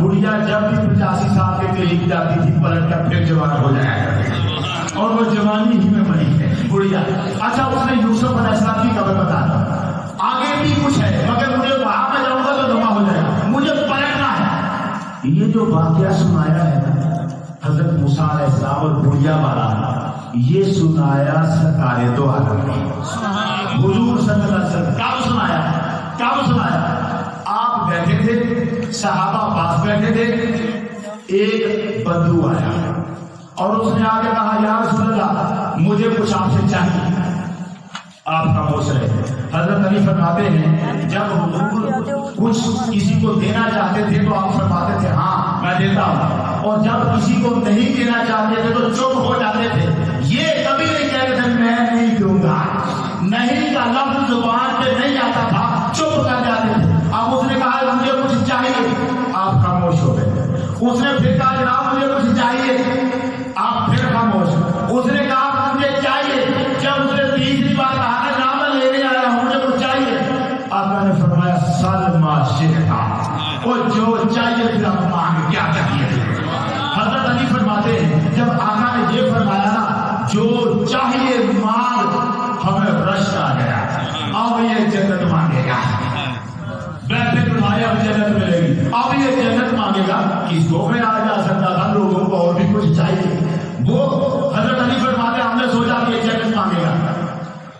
بڑھیا جب بھی 85 سال کے قریب جاتی تھی پلٹ کر پھر جوان ہو جایا کرتی اور وہ جوانی ہی میں مری ہے بڑھیا. اچھا اس نے یوسف علیہ السلام کی قبر بتا دی. آگے بھی کچھ ہے مگر مجھے وہاں پہ جاؤں گا تو جمع ہو جائے گا مجھے پلٹنا ہے. یہ جو واقعہ سنایا ہے حضرت موسیٰ علیہ السلام اور بڑھیا والا یہ سنایا سرکار دو عالم نے حضور صلی اللہ علیہ وسلم. کب سنایا آپ بیٹھے تھے صحابہ پاس بیٹھے تھے ایک بدو آیا اور اس نے آگے کہا یا رسول اللہ مجھے کچھ آپ سے چاہیے. آپ خاموش رہے. حضرت علی فرماتے ہیں جب حضور کچھ کسی کو دینا چاہتے تھے تو آپ فرماتے تھے ہاں میں دیتا ہوں اور جب کسی کو نہیں دینا چاہتے تھے تو چپ ہو جاتے تھے. یہ کبھی نہیں کہتے تھے میں نہیں دوں گا نہیں کا لفظ زبان پہ نہیں آتا تھا چپ کر جاتے تھے. اب اس نے کہا مجھے کچھ چاہیے آپ خاموش ہو گئے. اس نے پھر کہا جناب مجھے کچھ چاہیے سلما شیخا، اور جو چاہیے پھر ہم مانگ، کیا چاہیے؟ حضرت علی فرماتے ہیں جب آقا نے یہ فرمایا نا جو چاہیے مانگ، ہمیں رشک آ گیا، اب یہ جنت مانگے گا۔ بیٹھے فرمایا اب جنت ملے گی، اب یہ جنت مانگے گا۔ کس کو میں آ جا سکتا تھا، لوگوں کو اور بھی کچھ چاہیے۔ وہ حضرت علی فرماتے ہم نے سوچا کہ یہ جنت مانگے گا۔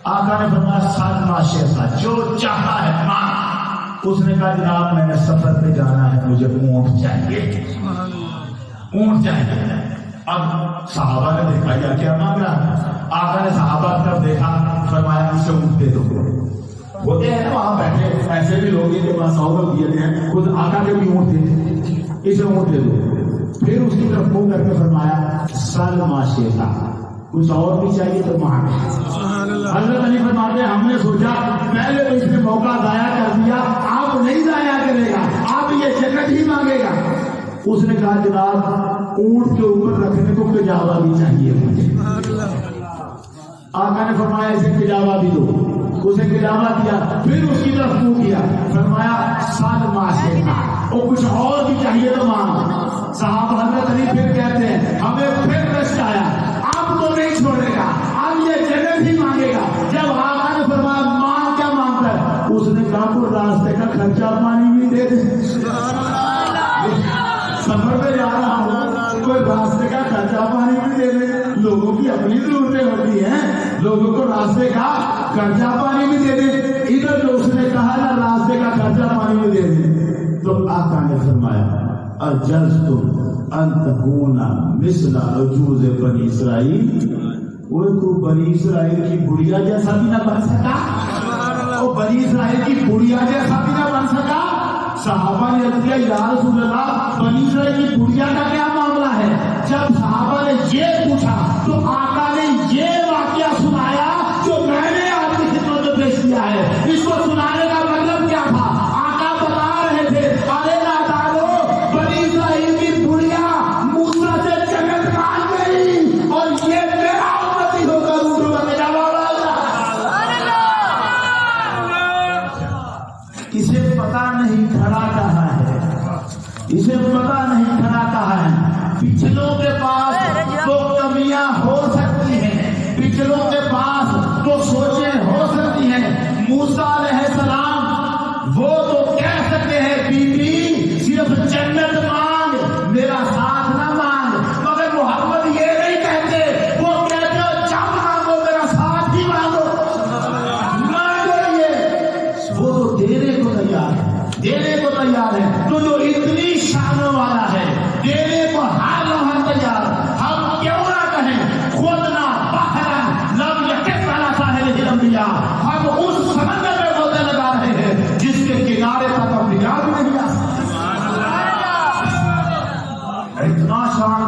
آقا نے فرمایا سلما شیخا، جو چاہتا ہے مانگ۔ اس نے کہا جناب میں نے سفر پہ جانا ہے، مجھے اونٹ چاہیے، اونٹ چاہیے۔ اب صحابہ نے دیکھا یا کیا مانگ رہا ہے؟ آقا نے صحابہ کی طرف دیکھا، فرمایا اسے اونٹ دے دو۔ ہوتے ہیں نا وہاں بیٹھے ایسے بھی لوگ ہیں جو سہولت دیتے ہیں، خود آقا کے بھی اونٹ دے، اسے اونٹ دے دو۔ پھر اس کی طرف منہ کر کے فرمایا سلما شیخا، کچھ اور بھی چاہیے تو مانگ۔ حضرت علی فرماتے ہیں ہم نے سوچا پہلے تو اس نے موقع ضائع کر دیا، آپ نہیں ضائع کرے گا، آپ یہ جنت ہی مانگے گا۔ اس نے کہا جناب اونٹ کے اوپر رکھنے کو کجاوا بھی چاہیے مجھے۔ آقا نے فرمایا اسے کجاوا بھی دو، اسے کجاوا دیا۔ پھر اس کی طرف منہ کیا، فرمایا سلما شیخا، اور کچھ اور بھی چاہیے تو مانگ۔ صحابہ حضرت علی پھر کہتے ہیں ہمیں پھر رشک آیا، اب تو نہیں چھوڑے گا، اب یہ جنت ہی مانگے گا۔ جب آقا نے فرمایا ماں کیا مانگتا ہے، اس نے کہا کوئی راستے کا خرچہ پانی بھی دے دے، سفر پہ جا رہا ہوں، کوئی راستے کا خرچہ پانی بھی دے دے۔ لوگوں کی اپنی ضرورتیں ہوتی ہیں، لوگوں کو راستے کا خرچہ پانی بھی دے دے۔ ادھر جو اس نے کہا نا راستے کا خرچہ پانی بھی دے دے، تو آقا نے فرمایا اجزتم ان تکون مثل عجوز بنی اسرائیل، وہ تو بنی اسرائیل کی بڑھیا جیسا بھی نہ بن سکا، وہ بنی اسرائیل کی بڑھیا جیسا بھی نہ بن سکا۔ صحابہ نے کہا یا رسول اللہ بنی اسرائیل کی بڑھیا کا کیا معاملہ ہے؟ جب صحابہ نے یہ پوچھا تو آقا نے یہ واقعہ سنایا جو میں نے آپ کی خدمت میں پیش کیا ہے۔ اس کو سنانے کا مطلب کیا تھا؟ آقا بتا رہے تھے ارے نادانو، بنی اسرائیل کی بڑھیا موسیٰ سے جنت مان گئی اور یہ میرا امتی ہو کر اونٹوں کا کجاوا اڑا۔ اسے پتا نہیں کھڑا کہاں ہے، اسے پتا نہیں کھڑا کہاں ہے۔ پچھلوں کے پاس تو کمیاں ہو سکتی ہیں، پچھلوں کے پاس تو سوچیں ہو سکتی ہیں۔ موسیٰ علیہ السلام وہ تو کہہ سکتے ہیں بی بی صرف جنت مانگ، میرا ساتھ نہ مانگ، مگر محمد یہ نہیں کہتے، وہ کہتے ہو جب مانگو میرا ساتھ ہی مانگو، مانگو یہ۔ وہ تو دینے کو تیار ہے، دینے کو تیار ہے، تو جو اتنی شانوں والا ہے دینے کو ہر لمحہ تیار۔ ہم کیوں نہ کہیں خودنا بحرن لم یقف علی ساحلہ الانبیاء، ہم اس سمندر میں گوتے لگا رہے ہیں جس کے کنارے تک انبیاء بھی نہیں آ سکتے۔ اتنا شان،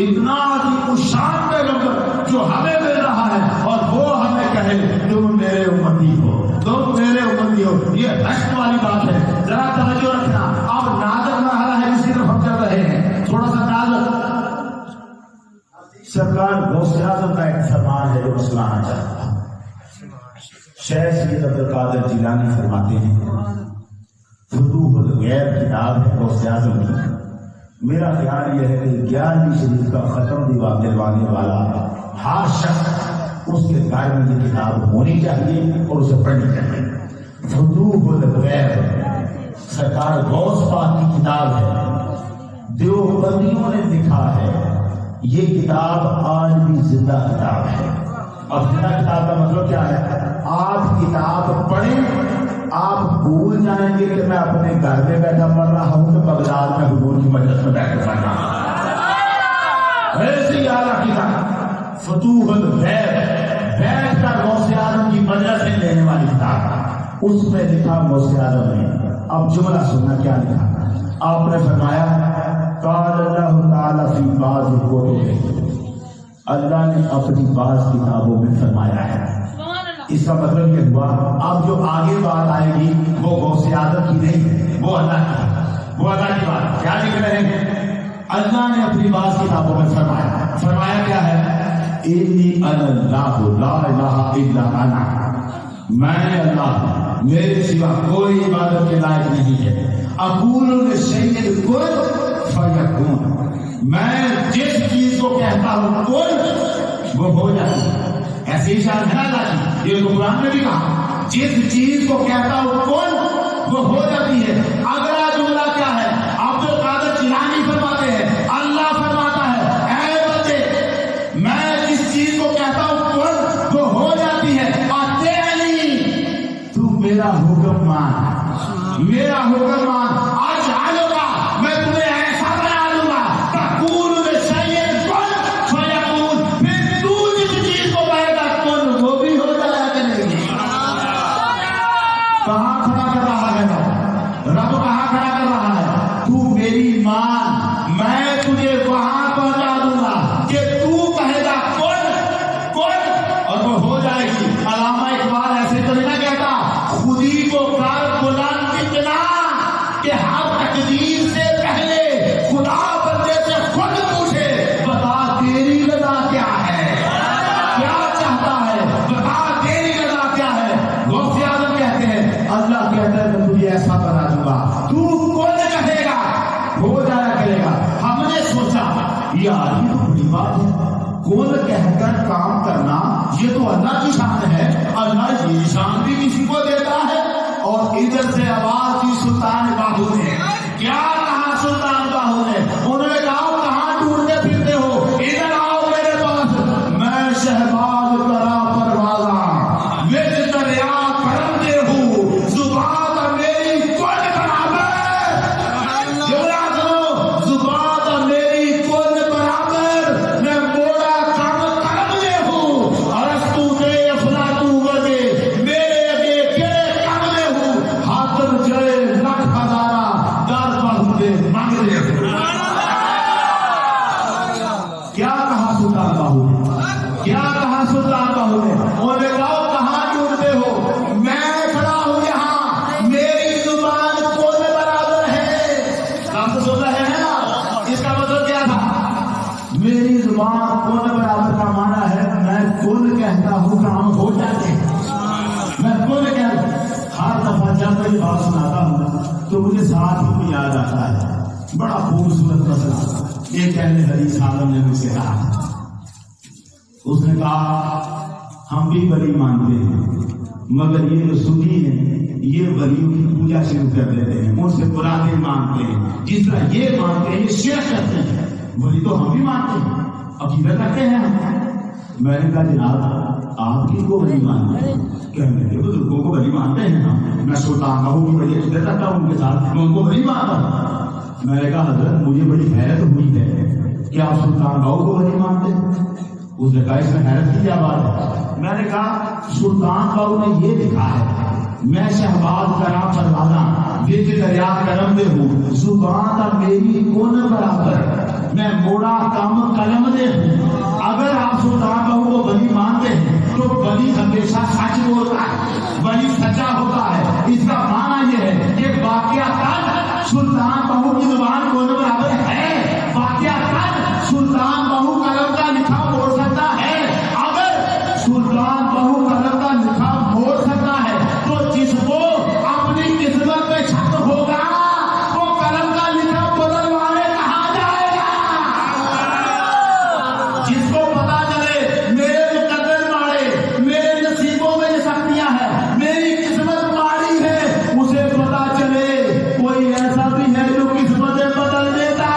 اتنا عظیم الشان پیغمبر جو ہمیں مل رہا ہے، اور وہ ہمیں کہے تم میرے امتی ہو، تم میرے امتی ہو، یہ رشک والی بات ہے۔ ذرا توجہ رکھنا، اب نازک مرحلہ ہے، اسی طرف ہم چل رہے ہیں، تھوڑا سا نازک۔ سرکار غوث اعظم کا ایک فرمان ہے جو میں سنانا چاہتا ہوں۔ شیخ سید عبد القادر جیلانی فرماتے ہیں، فتوح الغیب کتاب ہے غوث اعظم کی۔ میرا خیال یہ ہے کہ 11ویں شریف کا ختم دلوانے والا ہر شخص اس کے گھر میں یہ کتاب ہونی چاہیے اور اسے پڑھنی چاہیے۔ فتوح الغیب سرکار غوث پاک کی کتاب ہے، دیوبندیوں نے لکھا ہے، یہ کتاب آج بھی زندہ کتاب ہے۔ اور زندہ کتاب کا مطلب کیا ہے؟ آپ کتاب پڑھیں، آپ بھول جائیں گے کہ میں اپنے گھر میں بیٹھا پڑھ رہا ہوں کہ بغداد میں حضور کی مجلس میں بیٹھ کر پڑھ رہا ہوں۔ ایسی اعلیٰ کتاب فتوح الغیب، بیٹھ کر غوث اعظم کی مجلس سے لینے والی کتاب، اس میں لکھا غوث اعظم نے۔ اب جملہ سننا کیا لکھا؟ آپ نے فرمایا قال اللہ تعالیٰ فی بعض کتبہ، اللہ نے اپنی بعض کتابوں میں فرمایا ہے۔ اس کا مطلب یہ ہوا اب جو آگے بات آئے گی وہ غوث اعظم کی نہیں، وہ اللہ کی، وہ اللہ کی بات۔ کیا لکھ رہے ہیں؟ اللہ نے اپنی بعض کتابوں میں فرمایا، فرمایا کیا ہے؟ انی انا اللہ لا الہ الا انا، میں اللہ میرے سوا کوئی عبادت کے لائق نہیں ہے. اقول للشیء کن فیکون، میں جس چیز کو کہتا ہوں کن وہ ہو جاتی ہے. ایسے ہی شاید ہے اللہ کی، یہ تو قرآن میں بھی کہا جس چیز کو کہتا ہوں کن وہ ہو جاتی ہے. اگلا جملہ کیا ہے؟ عبد القادر جیلانی فرماتے ہیں اللہ فرماتا ہے اے بندے میں جس چیز کو کہتا ہوں کن وہ ہو جاتی ہے. تو میرا حکم مان، میرا حکم مان. آج آلوگا میں تمہیں ایسا بنا دوں گا تقول للشیء کن فیکون، پھر تو جس چیز کو کہے گا کن وہ بھی ہو جایا کرے گی. کہاں کھڑا کر رہا ہے رب؟ کہاں کھڑا کر رہا ہے؟ تو میری مان، میں تجھے وہاں پہنچا دوں گا کہ تو کہے گا کن اور وہ ہو جائے گی. علامہ اقبال ایسے تو نہیں کہتا خودی کو کر بلند اتنا کہ ہر تقدیر سے پہلے خدا بندے سے خود پوچھے بتا تیری رضا کیا ہے، کیا چاہتا ہے، بتا تیری رضا کیا ہے. غوث اعظم کہتے ہیں اللہ کہتا ہے میں تجھے ایسا بنا دوں گا تو کون کہے گا ہو جایا کرے گا. ہم نے سوچا یار یہ تو بڑی بات ہے، کون کہہ کر کام کرنا یہ تو اللہ کی شان ہے. اللہ یہ شان بھی کسی کو دیتا ہے. اور ادھر سے آواز کی سلطان باہو نے کیا کہا؟ سلطان باہو نے انہوں نے کہا کہاں ڈھونڈتے پھرتے ہو، ادھر آؤ میرے پاس. میں شہباز کرا پروازہ وچ دریا کرتے ہوں زبان میری کون برابر. جملہ سنو، زبان میری کون برابر، میں موڑا کم کرم لے ہوں. ارسطو دے افلاطون ورگے میرے اگے کیڑے کم لے ہوں. حاتم جڑے لکھ ہزارہ در بہتے مانگ لے ہوں. کیا کہا سلطان باہو نے؟ کیا کہا سلطان باہو نے؟ انہوں نے کہا کہاں ڈھونڈتے ہو؟ میں کھڑا ہوں یہاں، میری زبان کون برابر ہے. کام سن رہے ہیں نا؟ اس کا مطلب کیا تھا؟ میری زبان کون برابر کا مانا ہے میں کون کہتا ہوں کام ہو جاتے ہیں. میں کون کہتا ہوں. ہر دفعہ جب میں یہ بات سناتا ہوں تو مجھے ساتھ ہی یاد آتا ہے بڑا خوبصورت مسئلہ. ایک کہنے حدیث عالم نے مجھ سے کہا، اس نے کہا ہم بھی ولی مانتے ہیں مگر یہ جو سنی ہے یہ ولیوں کی پوجا شروع کر دیتے ہیں، ان سے برادری مانگتے ہیں جس طرح یہ مانتے ہیں یہ شرک کرتے ہیں. ولی تو ہم بھی مانتے ہیں، عقیدت رکھتے ہیں ہم. میں نے کہا جناب آپ کن کو ولی مانتے ہیں؟ کہنے لگے بزرگوں کو ولی مانتے ہیں ہم. میں سلطان باہو کی بڑی عقیدت رکھتا ہوں ان کے ساتھ، میں ان کو ولی مانتا ہوں. میں نے کہا حضرت مجھے بڑی حیرت ہوئی ہے کہ آپ سلطان باہو کو ولی مانتے ہیں. اس نے کہا اس میں حیرت کی کیا بات ہے؟ میں نے کہا سلطان باہو نے یہ لکھا ہے میں شہباز کرا پروازہ وچ دریا کرم دے ہوں زبان تا میری کون برابر، میں موڑا کم قلم دے ہوں. اگر آپ سلطان باہو کو ولی مانتے ہیں تو ولی ہمیشہ سچ بولتا ہے، ولی سچا ہوتا ہے. اس کا معنی یہ ہے کہ واقعہ سلطان باہو کی زبان کون برابر ہے، واقعہ سلطان باہو قلم کا لکھا موڑ سکتا ہے. اگر سلطان باہو قلم کا لکھا موڑ سکتا ہے تو جس کو اپنی قسمت میں شک ہوگا وہ قلم کا لکھا بدلوانے کہاں جائے گا. جس کو پتا چلے میرے مقدر مارے، میرے نصیبوں میں یہ سختیاں ہیں، میری قسمت ماری ہے، اسے پتا چلے کوئی ایسا بھی ہے جو قسمتیں بدل دیتا ہے.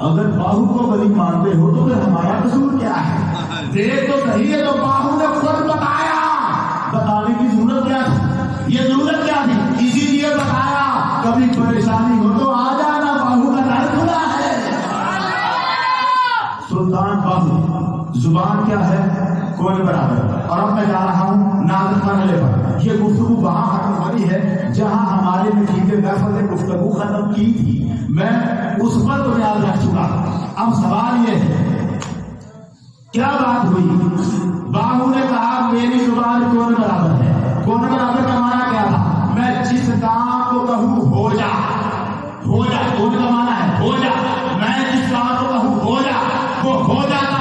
اگر باہو کو ولی مانتے ہو تو پھر ہمارا قصور کیا ہے؟ دیکھ تو صحیح ہے تو باہو نے خود بتایا، بتانے کی ضرورت کیا تھی؟ یہ ضرورت کیا تھی؟ اسی لیے بتایا کبھی پریشانی ہو تو آ جانا، باہو کا در کھلا ہے. سلطان باہو زبان کیا ہے کون برابر. اور اب میں جا رہا ہوں نازک مرحلے پر. یہ گفتگو وہاں ختم ہوئی ہے جہاں ہمارے نتیجے محفل نے گفتگو ختم کی تھی، میں اس پر تو یاد رکھ چکا. اب سوال یہ ہے کیا بات ہوئی؟ باہو نے کہا میری زبان کون برابر ہے. کون برابر کا معنی کیا تھا؟ میں جس کام کو کہوں ہو جا، ہو جا. کون کا معنی ہے ہو جا. میں جس کام کو کہوں ہو جا وہ ہو جاتا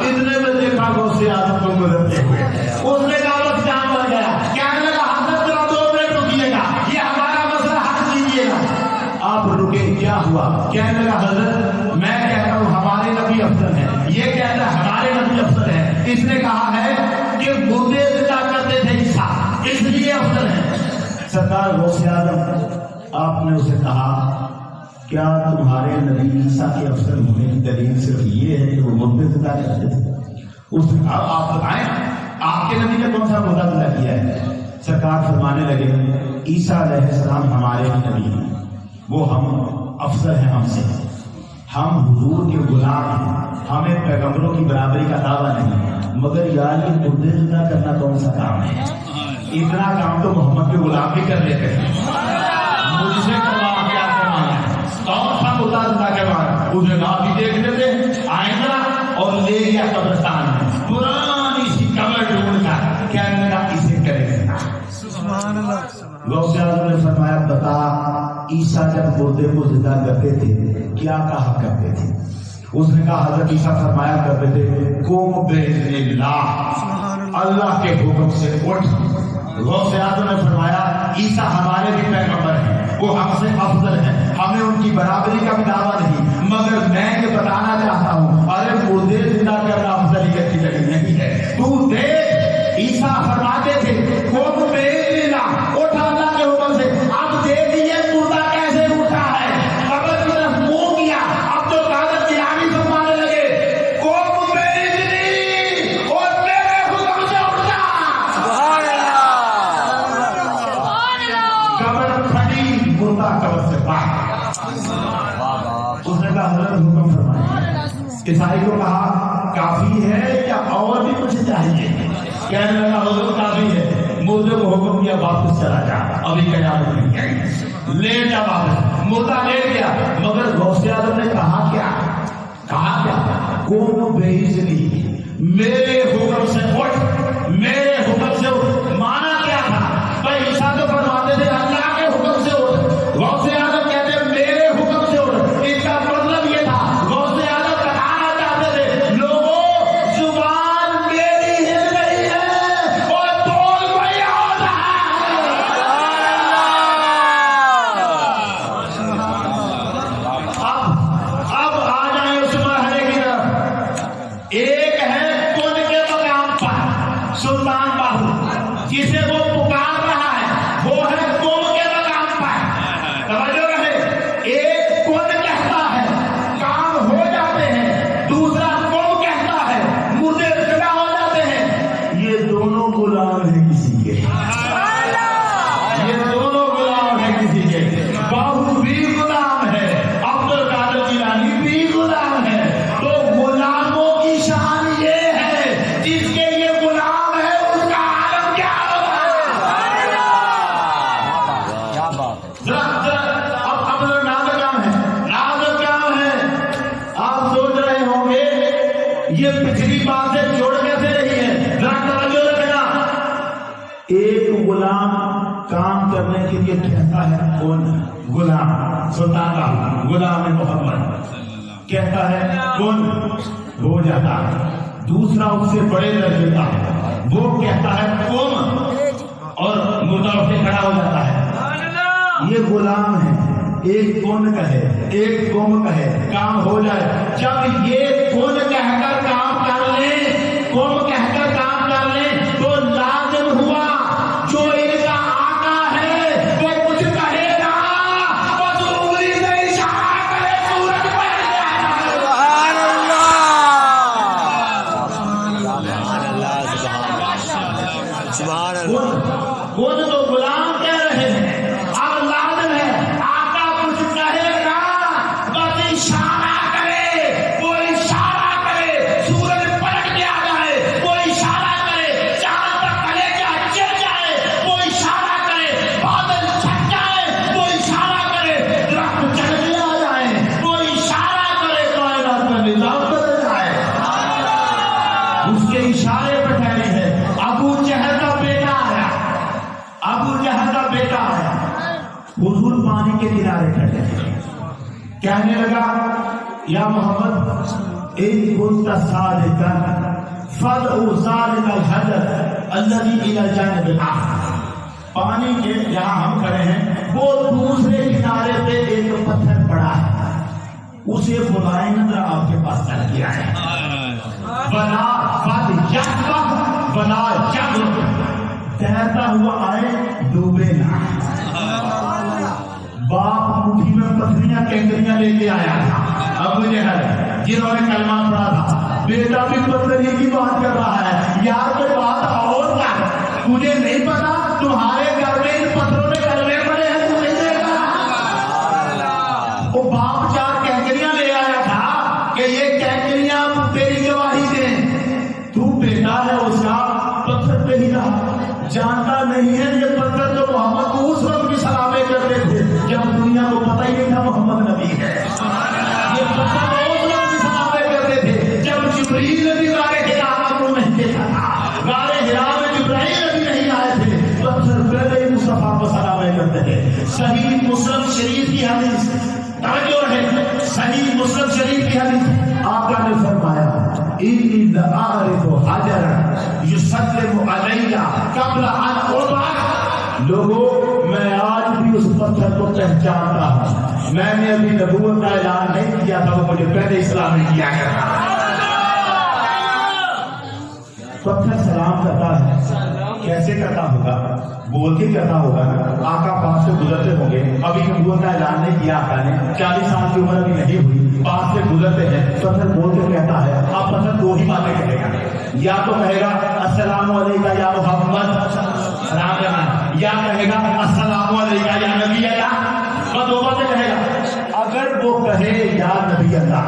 اتنے میں دیکھا غوث اعظم کو گزرتے ہوئے، اس نے کہا بس کام بن گیا، کہنے لگا حضرت ذرا 2 منٹ رکیے گا، یہ ہمارا مسئلہ حل کیجیے گا۔ آپ رکے، کیا ہوا؟ کہنے لگا حضرت میں کہتا ہوں ہمارے نبی افضل ہیں، یہ کہتا ہے ہمارے نبی افضل ہیں، اس نے کہا ہے کہ مردے زندہ کرتے تھے عیسیٰ، اس لیے افضل ہیں۔ سرکار غوث اعظم آپ نے اسے کہا کیا تمہارے نبی عیسیٰ کے افضل ہونے کی دلیل صرف یہ ہے کہ وہ مردے زندہ کرتے تھے؟ اس نے کہا آپ بتائیں آپ کے نبی نے کون سا مردہ زندہ کیا ہے؟ سرکار فرمانے لگے عیسیٰ علیہ السلام ہمارے نبی ہیں، وہ ہم افضل ہیں ہم سے، ہم حضور کے غلام ہیں، ہمیں پیغمبروں کی برابری کا دعویٰ نہیں، مگر یار یہ مردے زندہ کرنا کون سا کام ہے؟ اتنا کام تو محمد کے غلام بھی کر لیتے ہیں، مجھ سے کروا کیا کروانا ہے؟ کون سا مردہ زندہ کروانا؟ اسے نام بھی دیکھ لیتے آئندہ اور لے گیا قبرستان میں پرانی سی قبر ڈھونڈ کر، کہنے لگا اسے کرے گا۔ غوث اعظم نے فرمایا بتا عیسیٰ جب مردے کو زندہ کرتے تھے کیا کہا کرتے تھے؟ اس نے کہا حضرت عیسیٰ فرمایا کرتے تھے قوم بإذن اللہ، اللہ کے حکم سے اٹھ۔ غوث اعظم نے فرمایا عیسیٰ ہمارے بھی پیغمبر ہیں، وہ ہم سے افضل ہیں، ہمیں ان کی برابری کا بھی دعویٰ نہیں، مگر میں یہ بتانا چاہتا ہوں ارے مردے زندہ کرنا افضلیت کی جگہ نہیں ہے۔ تو دیکھ عیسیٰ فرماتے تھے قوم بإذن اللہ، اٹھ اللہ کے حکم سے، اب دیکھ یہ مردہ کیسے اٹھا ہے، قبر کی طرف منہ کیا، اب تو قادر جیلانی فرمانے لگے قوم بإذنی اور میرے حکم سے اٹھا۔ سبحان اللہ، قبر پھٹی، مردہ قبر سے باہر۔ اس نے کہا حضرت حکم فرمائے۔ عیسائی کو کہا کافی ہے یا اور بھی کچھ چاہیے؟ کہنے لگا حضرت کافی ہے۔ مردے کو حکم دیا واپس چلا جا، ابھی قیامت نہیں آئی، لے جا واپس۔ مردہ لے گیا، مگر غوث اعظم نے کہا کیا؟ قوم بإذنی، میرے حکم سے اٹھ، میرے حکم سے اٹھ۔ مانا کیا تھا؟ بھائی عیسیٰ تو فرماتے تھے اللہ کے حکم سے اٹھ، غوث اعظم کہتے ہیں میرے حکم سے اٹھ۔ اس کا مطلب یہ تھا غوث اعظم بتانا چاہتے تھے لوگوں زبان میری ہل رہی ہے اور بول وہی ہو رہا ہے۔ اب آ جائیں اس مرحلے کی طرف۔ ایک ہے کن کے مقام پر سلطان باہو، جسے وہ پکار رہا ہے وہ ہے کن کے مقام پر۔ توجہ رہے، ایک کن کہتا ہے کام ہو جاتے ہیں، دوسرا کن کہتا ہے مردے زندہ ہو جاتے ہیں۔ یہ دونوں غلام ہیں کسی کے، یہ دونوں غلام ہیں کسی کے۔ باہو بھی غلام ہے، عبد القادر جیلانی بھی غلام ہے۔ تو غلاموں کی شان یہ ہے جس کے یہ غلام ہے اس کا عالم کیا ہوگا۔ اب نازک کام ہے، نازک کام ہے۔ آپ سوچ رہے ہوں گے یہ پچھلی بات سے جوڑ کیسے رہی ہے؟ ذرا توجہ رکھنا۔ ایک غلام کام کرنے کے لیے کہتا ہے کون؟ غلام سلطان کا غلام محمد کہتا ہے کون؟ ہو جاتا ہے۔ دوسرا اس سے بڑے درجے کا ہے، وہ کہتا ہے قوم اور مردہ اٹھ کے کھڑا ہو جاتا ہے۔ یہ غلام ہے، ایک کون کہے ایک قوم کہے کام ہو جائے۔ جب یہ کون کہہ کر کام کر لیں، قوم کہہ کر کام کر لیں تو لازم ہوا جو ان کا آقا ہے وہ کچھ کہے گا، بس انگلی سے اشارہ کرے سورج پڑ جائے۔ سبحان اللہ، کون تو غلام کہہ رہے ہیں، اب لازم ہے آقا کچھ کہے گا، بس اشارہ کرے، وہ اشارہ کرے سورج پلٹ کے آ جائے، وہ اشارہ کرے چاند کا کلیجہ چل جائے، وہ اشارہ کرے بادل چھٹ جائے، وہ اشارہ کرے درخت چل کے آ جائے، وہ اشارہ کرے کائنات کا نظام بدل جائے۔ اس کے اشارے پہ ٹھہری ہے۔ ابو جہل کا بیٹا آیا، ابو جہل کا بیٹا آیا، حضور پانی کے کنارے کھڑے ہیں، کہنے لگا یا محمد ان كنت صادقا فَادْعُوا ذَلِكَ الْحَجَرَ الَّذِي إِلَى الْجَانِبِ الْآخَرِ، پانی کے جہاں ہم کھڑے ہیں وہ دوسرے کنارے پہ ایک پتھر پڑا ہے، اسے بلائیں گے آپ کے پاس چل کے آئے بلا فاد یکبہ بلا جب تیرتا ہوا آئے ڈوبے نہ۔ باپ مٹھی میں پتھریاں کینکریاں لے کے آیا تھا ابو جہل جنہوں نے کلمہ پڑھا تھا، بیٹا بھی پتھری کی بات کر رہا ہے، یار کوئی بات اور کر، تجھے نہیں پتا تمہارے گھر میں ان پتھروں نے کلمے پڑے ہیں، تو نہیں دیکھا؟ وہ باپ چار کینکریاں لے آیا تھا کہ یہ کینکریاں تیری گواہی دیں، تو بیٹا ہے اس کا، پتھر پہ ہی رہا، جانتا نہیں ہے یہ پتھر تو محمد کو اس وقت بھی سلامے کرتے تھے جب دنیا کو پتہ ہی نہیں تھا محمد نبی ہے، یہ پتھر تو اس وقت بھی سلامے کرتے تھے جب جبرائیل نبی غار حرا کو نہیں دیکھا تھا، غار حرا میں جبرائیل نبی نہیں آئے تھے، پتھر پہلے ہی مصطفیٰ کو سلامے کرتے تھے۔ صحیح مسلم شریف کی حدیث توجہ ہے، صحیح مسلم شریف کی حدیث آقا نے فرمایا انی لأعرف حجرا یسلم علی قبل ان ابعث، لوگوں میں آج بھی اس پتھر کو پہچانتا ہوں، میں نے ابھی نبوت کا اعلان نہیں کیا تھا، وہ مجھے پہلے اسلام میں کیا کرتا۔ پتھر سلام کرتا ہے، کیسے کرتا ہوگا؟ بول کے کرتا ہوگا نا، آقا پاس سے گزرتے ہوں گے، ابھی نبوت کا اعلان نہیں کیا آقا نے، 40 سال کی عمر ابھی نہیں ہوئی، پاس سے گزرتے ہیں، پتھر بول کے کہتا ہے، اب پتھر دو ہی باتیں کہے گا، یا تو کہے گا السلام علیکم یا محمد سلام کرنا، یا کہے گا السلام علیکم یا نبی اللہ، وہ دو باتیں کہے گا۔ اگر وہ کہے یا نبی اللہ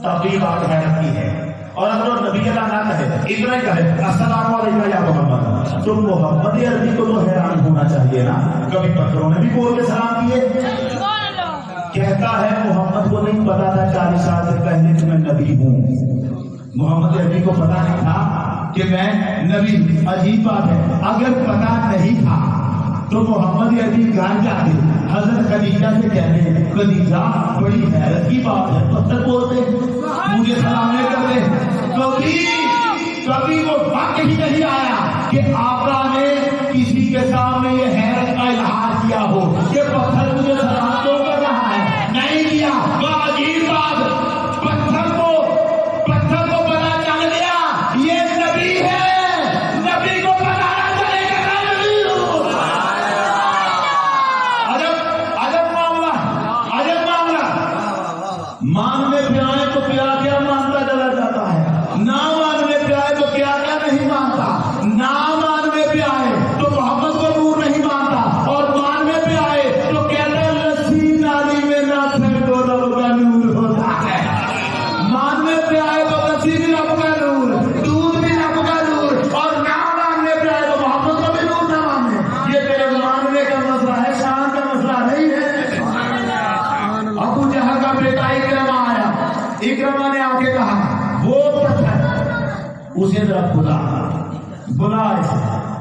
تب بھی بات حیرت کی ہے، اور اگر وہ نبی اللہ نہ کہے، اتنا ہی کہے السلام علیکم یا محمد، تو محمد عربی کو تو حیران ہونا چاہیے نا، کبھی پتھروں نے بھی بول کے سلام کیے۔ کہتا ہے محمد کو نہیں پتا تھا 40 سال سے پہلے کہ میں نبی ہوں، محمد عربی کو پتا نہیں تھا کہ میں نبی ہوں۔ عجیب بات ہے، اگر پتا نہیں تھا تو محمد عربی گھر جاتے حضرت خدیجہ سے کہتے خدیجہ بڑی حیرت کی بات ہے، پتھر بولتے مجھے سلام نہیں کرتے، کبھی وہ وقت ہی نہیں آیا کہ آقا نے کسی کے سامنے یہ حیرت کا اظہار کیا ہو کہ پتھر مجھے سلام کیوں کر رہا ہے، نہیں کیا۔ وہ عجیب بات، پتھر کو پتا چل گیا یہ نبی ہے، نبی کو پتا چلے گا نبی ہوں۔ عجب معاملہ، ماننے پہ آئے تو کیا کیا مانتا چلا جاتا ہے، نہ ماننے پہ آئے تو کیا کیا نہیں مانتا، نہ ماننے پہ آئے تو محمد کو نور نہیں مانتا، اور ماننے پہ آئے تو کہتا ہے لسی نالی میں نہ پھر دو رب کا نور ہوتا ہے، ماننے پہ آئے تو لسی بھی رب کا نور، دودھ بھی رب کا نور، اور نہ ماننے پہ آئے تو محمد کو بھی نور نہ مانے۔ یہ تیرے ماننے کا مسئلہ ہے، شان کا مسئلہ نہیں ہے۔ ابو جہل کا بیٹا اکرمہ آیا، اکرمہ نے آ کے کہا وہ پتھر اسے ذرا بلا اسے،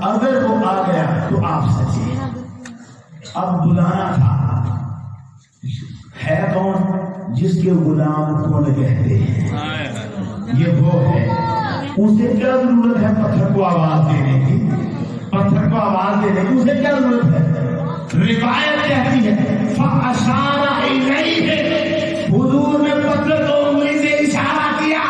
اگر وہ آ گیا تو آپ سچے۔ اب بلانا تھا، ہے کون؟ جس کے غلام کون کہتے ہیں، یہ وہ ہے، اسے کیا ضرورت ہے پتھر کو آواز دینے کی، پتھر کو آواز دینے کی اسے کیا ضرورت ہے؟ روایت کہتی ہے فَأَشَارَ إِلَيْهِ، حضور نے پتھر کو انگلی سے اشارہ کیا،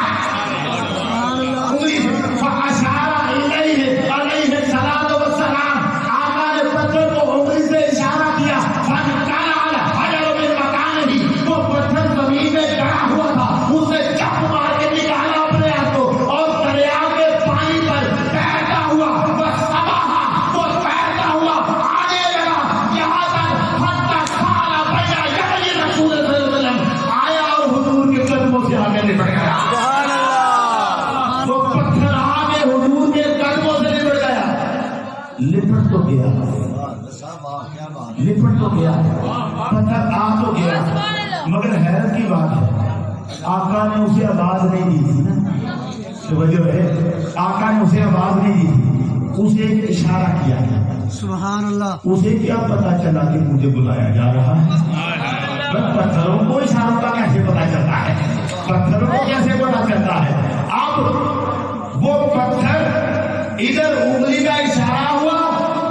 انگلی فَأَشَارَ إِلَيْهِ علیہ الصلاۃ والسلام، آقا نے پتھر کو انگلی سے اشارہ کیا، فَانْقَلَعَ الْحَجَرُ مِنْ مَكَانِهِ، وہ پتھر زمین میں گڑا ہوا تھا، اسے چپ مار کے نکالا اپنے آپ کو، اور دریا کے پانی پر تیرتا ہوا وہ تیرتا ہوا آنے لگا، یہاں تک حتی سارا بجا یعنی رسول صلی اللہ علیہ وسلم آیا اور حضور کے قدموں سے آگے لپٹ گیا۔ سبحان اللہ، وہ پتھر آگے حضور کے قدموں سے لپٹ گیا، لپٹ تو گیا، پتھر آ تو گیا، مگر حیرت کی بات ہے آقا نے اسے آواز نہیں دی تھی نا، توجہ ہے، آقا نے اسے آواز نہیں دی تھی، اسے ایک اشارہ کیا، سبحان اللہ، اسے کیا پتا چلا کہ مجھے بلایا جا رہا ہے؟ پتھروں کو اشاروں کا کیسے پتا چلتا ہے؟ پتھروں کو کیسے پتا چلتا ہے؟ اب وہ پتھر ادھر انگلی کا اشارہ ہوا،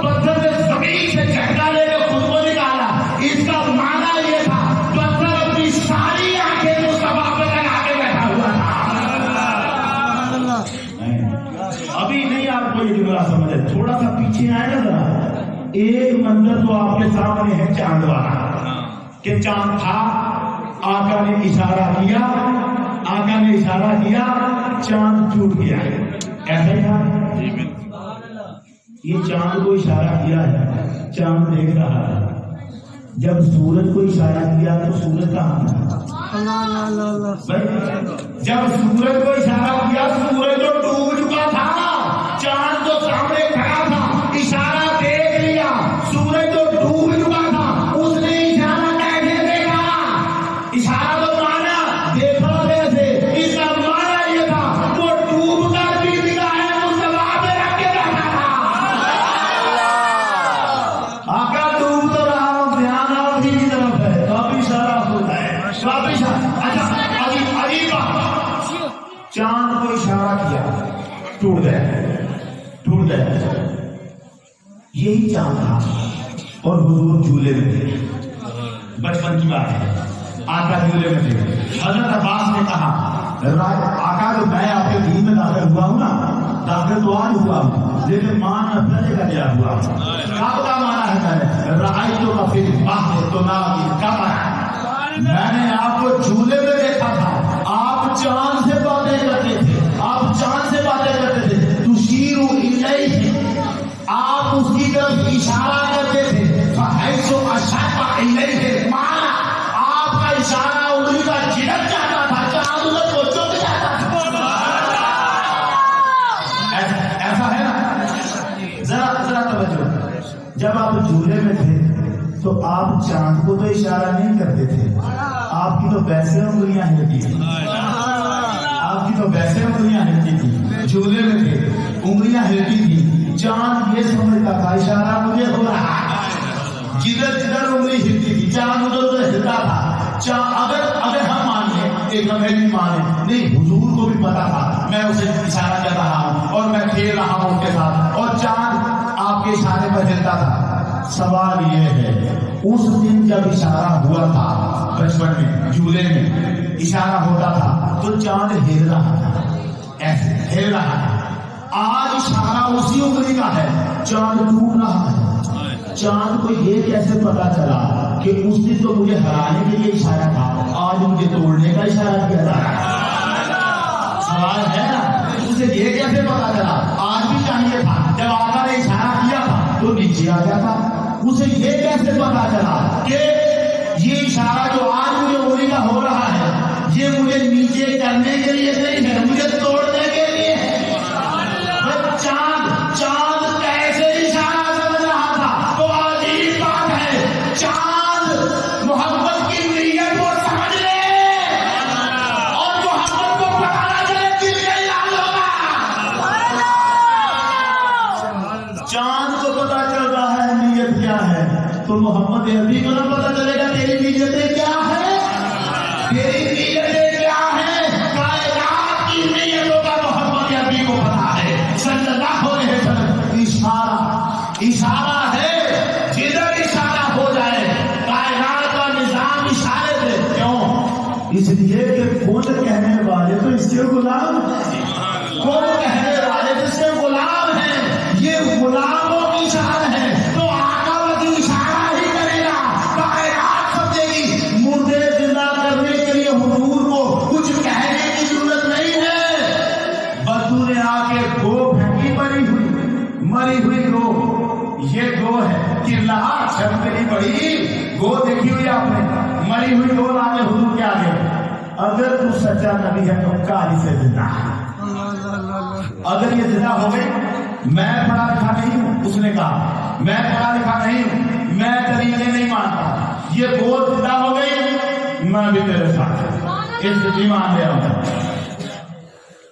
پتھر نے زمین سے جھٹکا لے کے خود کو نکالا. اس کا معنی یہ تھا پتھر اپنی ساری آنکھیں مصطفیٰ پہ لگا کے بیٹھا ہوا تھا. ابھی نہیں آپ کو یہ جملہ سمجھے، تھوڑا سا پیچھے آئے نا ذرا. ایک منظر تو آپ کے سامنے ہے چاند والا، کہ چاند تھا، آقا نے اشارہ کیا، آقا نے اشارہ کیا، چاند ٹوٹ گیا. ایسا ہی تھا. یہ چاند کو اشارہ کیا ہے، چاند دیکھ رہا ہے. جب سورج کو اشارہ کیا تو سورج کہاں تھا؟ جب سورج کو اشارہ کیا سورج تو ڈوب چکا تھا، چاند تو سامنے کھڑا تھا، اشارہ دیکھ لیا، سورج تو ڈوب چکا تھا. اس نے اشارہ کیسے دیکھا؟ اشارہ تو مانا دیکھا کیسے؟ اس کا مانا یہ تھا وہ ڈوب کر بھی نگاہیں مصطفیٰ پہ رکھ کے رکھا تھا. آقا ڈوب تو رہا ہوں، دھیان آپ کی طرف ہے، کب اشارہ ہوتا ہے، کب اشارہ. اچھا عجیب بات، چاند کو اشارہ کیا، ٹوٹ گئے. یہی چاند تھا اور حضور جھولے میں تھے. بچپن کی بات ہے، آقا جھولے میں تھے. حضرت عباس نے کہا آقا جو میں آپ کے دین میں داخل ہوا ہوں نا، داخل تو آج ہوا ہوں لیکن مان اپنے جگہ گیا ہوا ہوں. آپ کا مانا ہے رعایتوں کا پھر باہر تو نہ میں نے آپ کو جھولے میں دیکھا تھا، آپ چاند سے باتیں کرتے تھے، آپ چاند سے باتیں کرتے تھے. تشیر الیہ، آپ اس کی طرف اشارہ کرتے تھے. فحیث اشار الیہ مانا آپ کا اشارہ انگلی کا جھڑک جاتا تھا، چاند ادھر کو چک جاتا تھا. ایسا ہے نا. ذرا توجہ، جب آپ جھولے میں تھے تو آپ چاند کو تو اشارہ نہیں کرتے تھے، آپ کی تو ویسے انگلیاں ہلتی تھی، آپ کی تو ویسے انگلیاں ہلتی تھی. جھولے میں تھے، انگلیاں ہلتی تھی. چاند یہ سمجھتا تھا اشارہ مجھے ہو رہا ہے. جدھر جدھر انگلی ہلتی تھی چاند ادھر ادھر ہلتا تھا. اگر ہم مانیں ایک نہیں مانے نہیں، حضور کو بھی پتا تھا میں اسے اشارہ کر رہا ہوں اور میں کھیل رہا ہوں اس کے ساتھ، اور چاند آپ کے اشارے پر ہلتا تھا. سوال یہ ہے اس دن جب اشارہ ہوا تھا بچپن میں جھولے میں اشارہ ہوتا تھا تو چاند ہل رہا تھا، ایسے ہل رہا تھا. آج اشارہ اسی انگلی کا ہے، چاند ٹوٹ رہا ہے. چاند کو یہ کیسے پتا چلا کہ اس دن تو مجھے ہرانے کے لیے اشارہ تھا، آج مجھے توڑنے کا اشارہ کیا جا رہا ہے؟ سوال ہے نا. اسے یہ کیسے پتا چلا؟ آج بھی چاہیے تھا جب آقا نے اشارہ کیا تھا تو نیچے آ جاتا. اسے یہ کیسے پتا چلا کہ یہ اشارہ جو آج مجھے انگلی کا ہو رہا ہے یہ مجھے نیچے کرنے کے لیے نہیں ہے، مجھے توڑنے کے لیے ہے. چاند کیسے اشارہ سمجھ رہا تھا؟ تو عجیب بات ہے، چاند محمد کی نیت کو سمجھ لے اور محمد کو پتا چلے دل کا یاد ہوگا. چاند کو پتا چل رہا ہے نیت کیا ہے تو محمد عربی کو نہ پتا چلے گا تیری نیتیں کیا ہے، تیری نیتیں کیا ہے. کائنات کی نیتوں کا محمد عربی کو پتا ہے صلی اللہ علیہ وسلم. اشارہ ہے، جدھر اشارہ ہو جائے کائنات کا نظام اشارے سے. کیوں؟ اس لیے کہ خود کہنے والے تو اس کے غلام ہیں، خود کہنے والے تو اس کے غلام ہیں. یہ غلاموں کی شان ہے تو آقا کی اشارہ ہی کرے گا، کائنات سمجھے گی. مردے زندہ کرنے کے لیے حضور کو کچھ کہنے کی ضرورت نہیں ہے. بدو نے آ کے گو پھینکی مری ہوئی گو. یہ گو ہے کرلا شرم نہیں پڑی. گو دیکھی ہوئی آپ نے، مری ہوئی گو لانے حضور کے آگے. اگر تو سچا نبی ہے تو کاری سے زندہ ہے. اگر یہ زندہ ہو گئی، میں پڑھا لکھا نہیں ہوں، اس نے کہا میں پڑھا لکھا نہیں ہوں، میں طریقے نہیں مانتا. یہ گو زندہ ہو گئی، میں بھی تیرے ساتھ اس ایمان لے آؤں.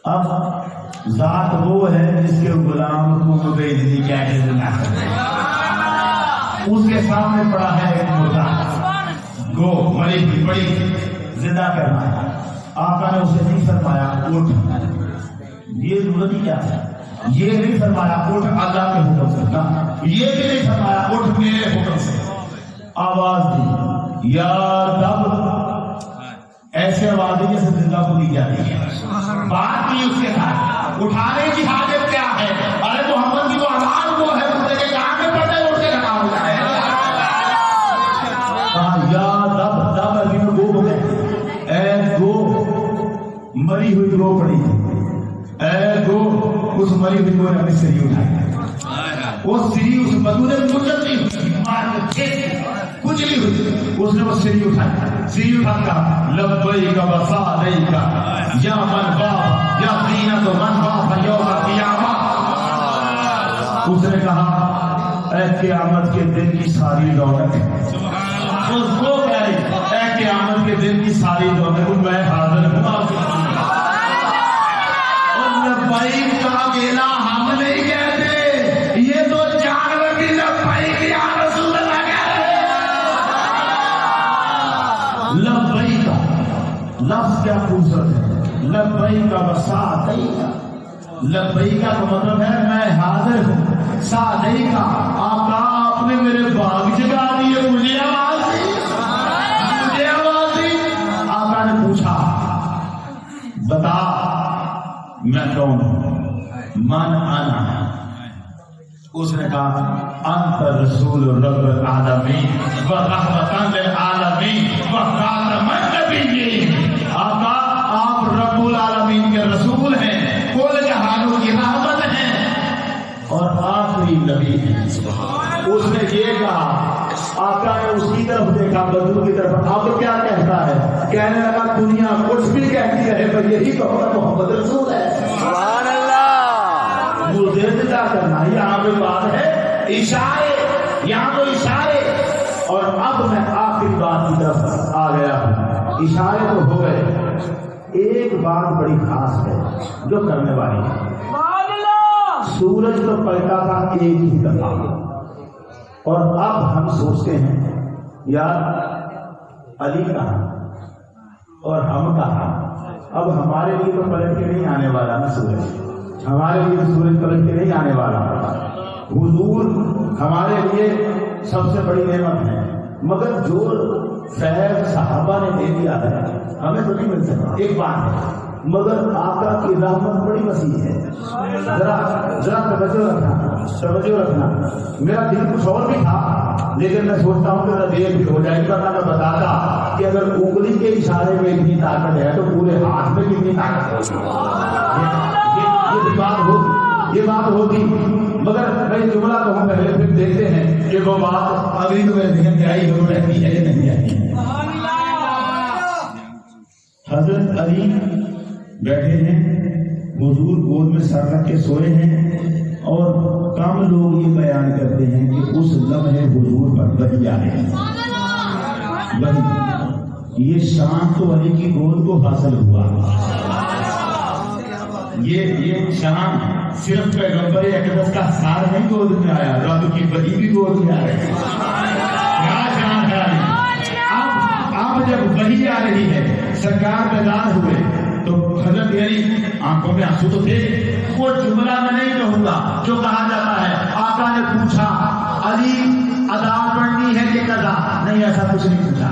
اب ذات وہ ہے جس کے غلام کو بےعزتی کیا کہ زندہ کرے. اس کے سامنے پڑا ہے ایک مردہ گو مری ہوئی بڑی زندہ کرنا ہے. آقا نے اسے نہیں فرمایا اٹھ یہ ضرورت کیا ہے؟ یہ نہیں فرمایا اٹھ اللہ کے حکم سے، نہ یہ بھی نہیں فرمایا اٹھ میرے حکم سے. آواز دی یا تب، ایسے آواز دی جیسے زندہ کو دی جاتی ہے. بات کی اس کے ساتھ اٹھانے کی حاجت کیا ہے؟ ارے محمد کی تو آواز وہ ہے مردے کے کام میں پڑے اٹھ کے کھڑا ہو جائے. کہا یا تب، تب ابھی میں گو ہو گئے. اے گو، مری ہوئی گو پڑی تھی. اے گو، اس مری ہوئی گو نے اپنی سری اٹھائی. وہ سری اس بدو نے کچلی ہوئی، اس نے وہ سری اٹھائی. سری اٹھا کر لبیک وسعدیک یا من باپ یا زینت من باپ یوم القیامہ. اس نے کہا اے قیامت کے دن کی ساری رونق، اس کو کہہ رہی اے قیامت کے دن کی ساری رونق میں حاضر ہوں. اور لبیک کا میلہ ہم نہیں کہتے، یہ تو جانور بھی لبیک یا رسول اللہ کہتے ہیں. لبیک لفظ کیا خوبصورت ہے. لبیک وسعدیک، لبیک کا مطلب ہے میں حاضر ہوں. سعدیک، آقا آپ نے میرے باغ جگا دیے، مجھے آواز دی، مجھے آواز دی. آقا نے پوچھا بتا میں کون ہوں؟ من انا. اس نے کہا انت رسول رب العالمین و رحمۃ للعالمین و خاتم النبیین. آقا آپ رب العالمین کے رسول ہیں، کل جہانوں کی رحمت ہیں اور آخری نبی ہیں. اس نے یہ کہا، آقا نے اس کی طرف دیکھا، بدو کی طرف. اب کیا کہتا ہے؟ کہنے لگا دنیا کچھ بھی کہتی رہے پر یہی کہو محمد رسول ہے. سبحان اللہ. مجھے کیا کرنا؟ یہاں پہ بات ہے اشارے، یہاں تو اشارے. اور اب میں آخری بات کی طرف آ گیا ہوں. اشارے تو ہو گئے، ایک بات بڑی خاص ہے جو کرنے والی ہے. سورج تو پلٹا تھا ایک ہی دفعہ، اور اب ہم سوچتے ہیں یار علی کہاں اور ہم کہاں. اب ہمارے لیے تو پلٹ کے نہیں آنے والا نا سورج، ہمارے لیے تو سورج پلٹ کے نہیں آنے والا. حضور ہمارے لیے سب سے بڑی نعمت ہے، مگر جو فیض صحابہ نے دے دیا ہے ہمیں تو نہیں مل سکتا. ایک بات ہے، مگر آقا کی رحمت بڑی وسیع ہے. ذرا توجہ رکھنا. میرا دل کچھ اور بھی تھا، لیکن میں سوچتا ہوں کہ میرا دیر بھی ہو جائے گا. میں بتاتا کہ اگر انگلی کے اشارے میں اتنی طاقت ہے تو پورے ہاتھ میں کتنی طاقت ہوگی. یہ بات ہوگی. مگر بھائی جملہ تو ہم پہلے پھر دیکھتے ہیں کہ وہ بات ابھی تو میرے ذہن میں آئی ضرور رہتی ہے یا نہیں آئی. حضرت علی بیٹھے ہیں، حضور گود میں سر رکھ کے سوئے ہیں، اور کم لوگ یہ بیان کرتے ہیں کہ اس لمحے حضور پر وحی آ رہی ہے. یہ شان تو علی کی گود کو حاصل ہوا. یہ شان صرف پیغمبر اقدس کا سار نہیں گود میں آیا، رب کی وحی بھی گود میں آ رہی ہے. کیا شان ہے. اب جب وحی آ رہی ہے، سرکار بیدار ہوئے تو حضرت علی آنکھوں میں آنسو تو تھے. وہ جملہ میں نہیں کہوں گا جو کہا جاتا ہے آقا نے پوچھا علی ادا پڑھنی ہے کہ قضا؟ نہیں، ایسا کچھ نہیں پوچھا.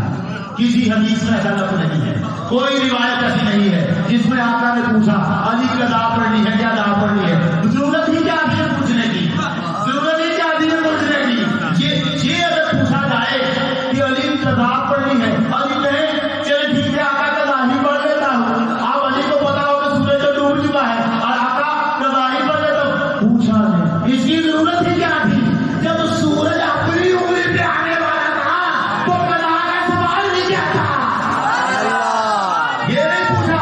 کسی حدیث میں ایسا لفظ نہیں ہے، کوئی روایت ایسی نہیں ہے جس میں آقا نے پوچھا علی قضا پڑھنی ہے کیا ادا پڑھنی ہے. ضرورت ہی کیا تھی پوچھنے کی؟ ضرورت ہی کیا تھی پوچھنے کی؟ یہ اگر پوچھا جائے کہ علی قضا پڑھنی ہے، علی کہے چلے ٹھیک ہے آقا قضا ہی پڑھ لیتا ہوں. آپ علی کو پتا ہو کہ سورج تو ڈوب چکا ہے اور آقا قضا ہی پڑھ لیتا ہوں. پوچھا نہیں، اس کی ضرورت ہی کیا تھی؟ جب سورج اپنی انگلی پہ آنے والا تھا تو قضا کا سوال نہیں کیا تھا. یہ نہیں پوچھا.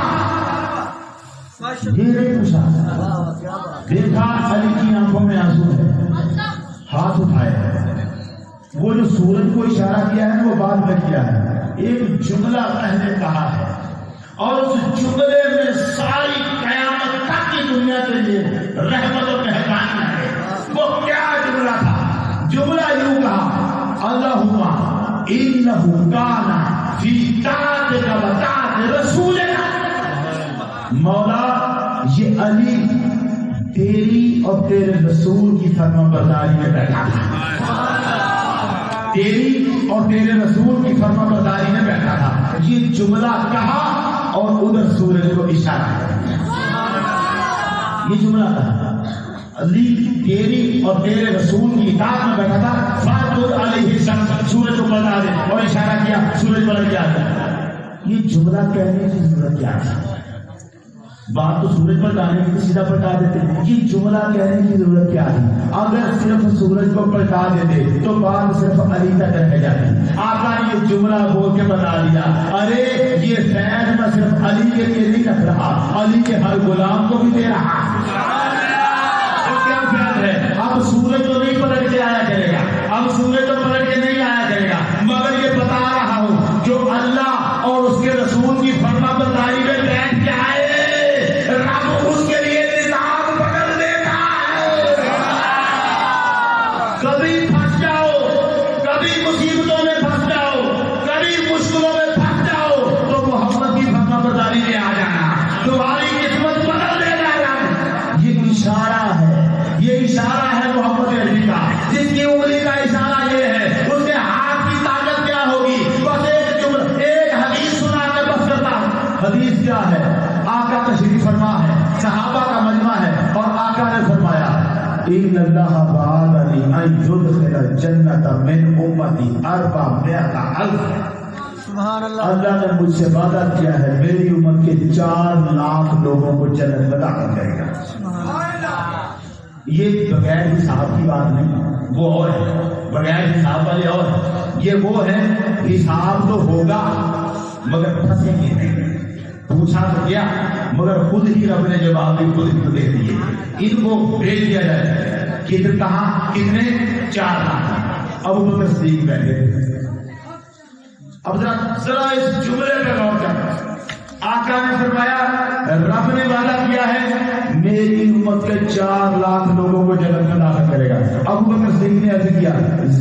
دیکھا علی کی آنکھوں میں آنسو ہے، ہاتھ اٹھائے. وہ جو سورج کو اشارہ کیا ہے وہ بعد میں کیا ہے، ایک جملہ پہلے کہا ہے، اور اس جملے میں ساری قیامت تک کی دنیا کے لیے رحمت و مہربانی ہے. وہ کیا جملہ تھا؟ جملہ یوں کہا اللہم انہ کان فی طاعتک و طاعت رسولک. مولا یہ علی تیری اور تیرے رسول کی فرما برداری میں بیٹھا تھا، تیری اور تیرے رسول کی فرما برداری میں بیٹھا تھا. یہ جملہ کہا اور ادھر سورج کو اشارہ کیا. یہ جملہ کہا علی تیری اور تیرے رسول کی اطاعت میں بیٹھا تھا. فاطر علیہ السلام سورج کو پلٹا دے اور اشارہ کیا سورج پلٹ گیا. یہ جملہ کہنے کی ضرورت کیا تھا؟ بات تو سورج پلٹانے کی سیدھا پلٹا دیتے. یہ جملہ کہنے کی ضرورت کیا تھی؟ اگر صرف سورج کو پلٹا دیتے تو بات صرف علی تک رہ جاتی. آقا نے یہ جملہ بول کے بتا دیا ارے یہ فیض میں صرف علی کے لیے نہیں رکھ رہا، علی کے ہر غلام کو بھی دے رہا. اب سورج تو نہیں پلٹ کے آیا کرے گا، اب سورج تو پلٹ کے نہیں آیا کرے گا، مگر یہ بتا رہا ہوں جو اللہ اور اس کے رسول کی فرما برداری میں بیٹھ کے آئے رب اس کے لیے نظام بدل دیتا ہے. کبھی پھنس جاؤ، کبھی مصیبتوں میں پھنس جاؤ، کبھی مشکلوں میں پھنس جاؤ تو محمد کی فرما برداری میں آ جانا، تمہاری قسمت بدل دے جانا. یہ اشارہ ہے، یہ اشارہ ہے محمد عربی کا. جس کی انگلی کا اشارہ یہ ہے اس کے ہاتھ کی طاقت کیا ہوگی؟ بس ایک حدیث سنا کے بس کرتا. حدیث کیا ہے؟ آقا تشریف فرما ہے، صحابہ کا مجمع ہے اور آقا نے فرمایا ان اللہ وعدنی ان یدخل الجنۃ من امتی 400,000. سبحان اللہ. اللہ نے مجھ سے وعدہ کیا ہے میری امت کے 4 لاکھ لوگوں کو جنت میں داخل کرے گا. یہ بغیر حساب کی بات نہیں، وہ اور ہے بغیر حساب والے اور. یہ وہ ہے حساب تو ہوگا مگر پھنسیں گے نہیں. پوچھا تو کیا مگر خود ہی رب نے جواب بھی خود ہی دے دیے. ان کو بھیج دیا جائے. کہاں کتنے؟ 4 لاکھ. ابو بکر صدیق بیٹھے. اب ذرا اس جملے پہ غور کریں. آقا نے فرمایا رب نے وعدہ کیا ہے میری امت کے 4 لاکھ لوگوں کو جنت میں داخل کرے گا. ابو بکر صدیق نے عرض کیا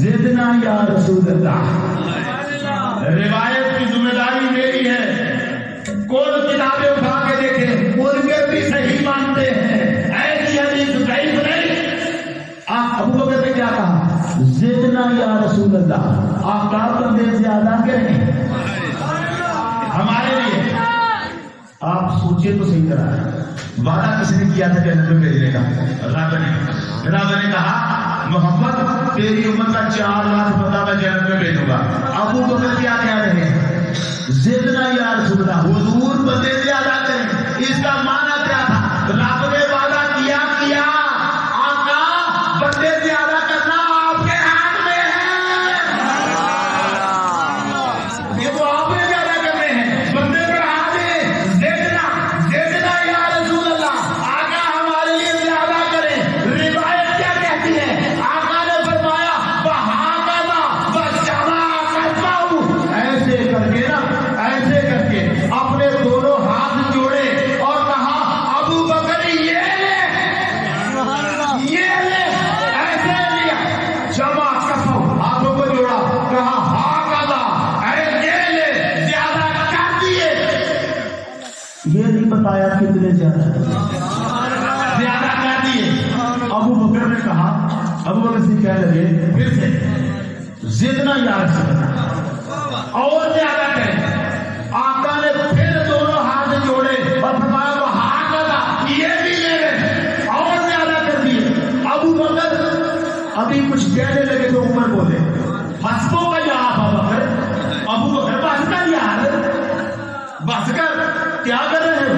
زدنا یا رسول اللہ. روایت کی ذمہ داری میری ہے. کون کتابیں اٹھا کے دیکھیں ان کے بھی صحیح مانتے ہیں، ایسی حدیث ضعیف نہیں. ابو بکر نے کیا کہا؟ زدنا یا رسول اللہ. آقا بندے زیادہ کریں ہمارے لیے. آپ سوچیں تو صحیح طرح وعدہ کس نے کیا تھا جنت میں بھیجنے کا؟ رب نے کہا محمد تیری امت کا 4 لاکھ بندہ میں جنت میں بھیجوں گا. ابو بکر کیا کہہ رہے ہیں؟ زدنا یا رسول اللہ. حضور بندے زیادہ کریں. اس کا معنی کیا تھا؟ رب نے وعدہ کیا آقا بندے زیادہ کرنا آپ کے ہاتھ میں ہے. یہ تو آپ نے زیادہ کرنے ہیں، بندے پر ہاتھ ہے. زدنا یا رسول اللہ. آقا ہمارے لیے زیادہ کریں. روایت کیا کہتی ہے؟ آقا نے فرمایا بہاکذا بجما کرتا ہوں. ایسے کر کے نا، ایسے کر کے اپنے دونوں ہاتھ جوڑے اور کہا ابو بکر یہ لے، یہ لے. ایسے لیا جمع کفو ہاتھوں کو جوڑا، کہا ہاکذا یہ لے. زیادہ کر دیے. یہ نہیں بتایا کتنے زیادہ کر دیے. ابو بکر نے کہا، ابو بکر سے کہنے لگے پھر سے زدنا یا رسول اللہ اور زیادہ کریں. آقا نے پھر دونوں ہاتھ جوڑے اور فرمایا وہ ہاکذا یہ بھی لے لے اور زیادہ کر دیے. ابو بکر ابھی کچھ کہنے لگے تو عمر بولے حسبوں کا یا ابو بکر. ابو بکر بس کر یار، بس کر، کیا کر رہے ہو؟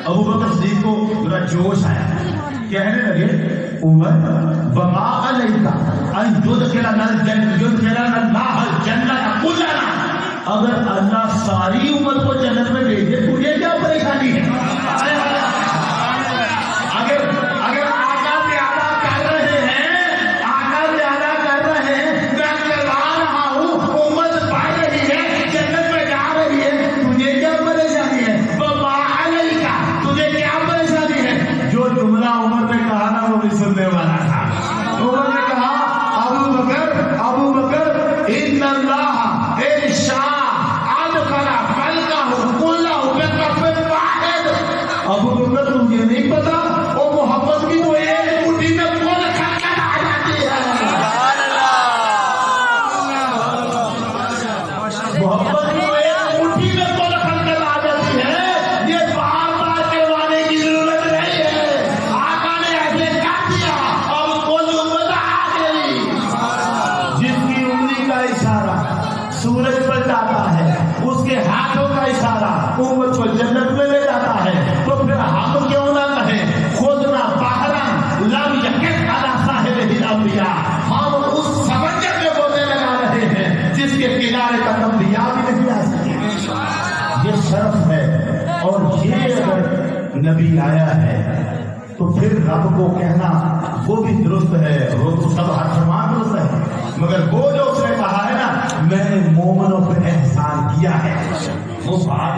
ابو بکر صدیق کو ذرا جوش آیا. کہنے لگے عمر وما علیک ان یدخلنا اللہ الجنۃ کلنا. اگر اللہ ساری امت کو جنت میں بھیجے تجھے کیا پریشانی ہے؟ اگر آقا زیادہ کر رہے ہیں، آقا زیادہ کر رہے ہیں، میں کروا رہا ہوں، امت بڑھ رہی ہے، جنت میں جا رہی ہے، تجھے کیا پریشانی ہے؟ وما علیک، تجھے کیا پریشانی ہے؟ جو جملہ عمر نے کہا نا وہ بھی سننے والا تھا. عمر نے کہا ابو بکر ان اللہ ان شاء ادخل خلقہ کلہ بکف واحد. ابو بکر تم نبی آیا ہے تو پھر رب کو کہنا وہ بھی درست ہے، وہ تو سب ہر فرمان درست ہے، مگر وہ جو اس نے کہا ہے نا میں نے مومنوں پہ احسان کیا ہے، وہ بات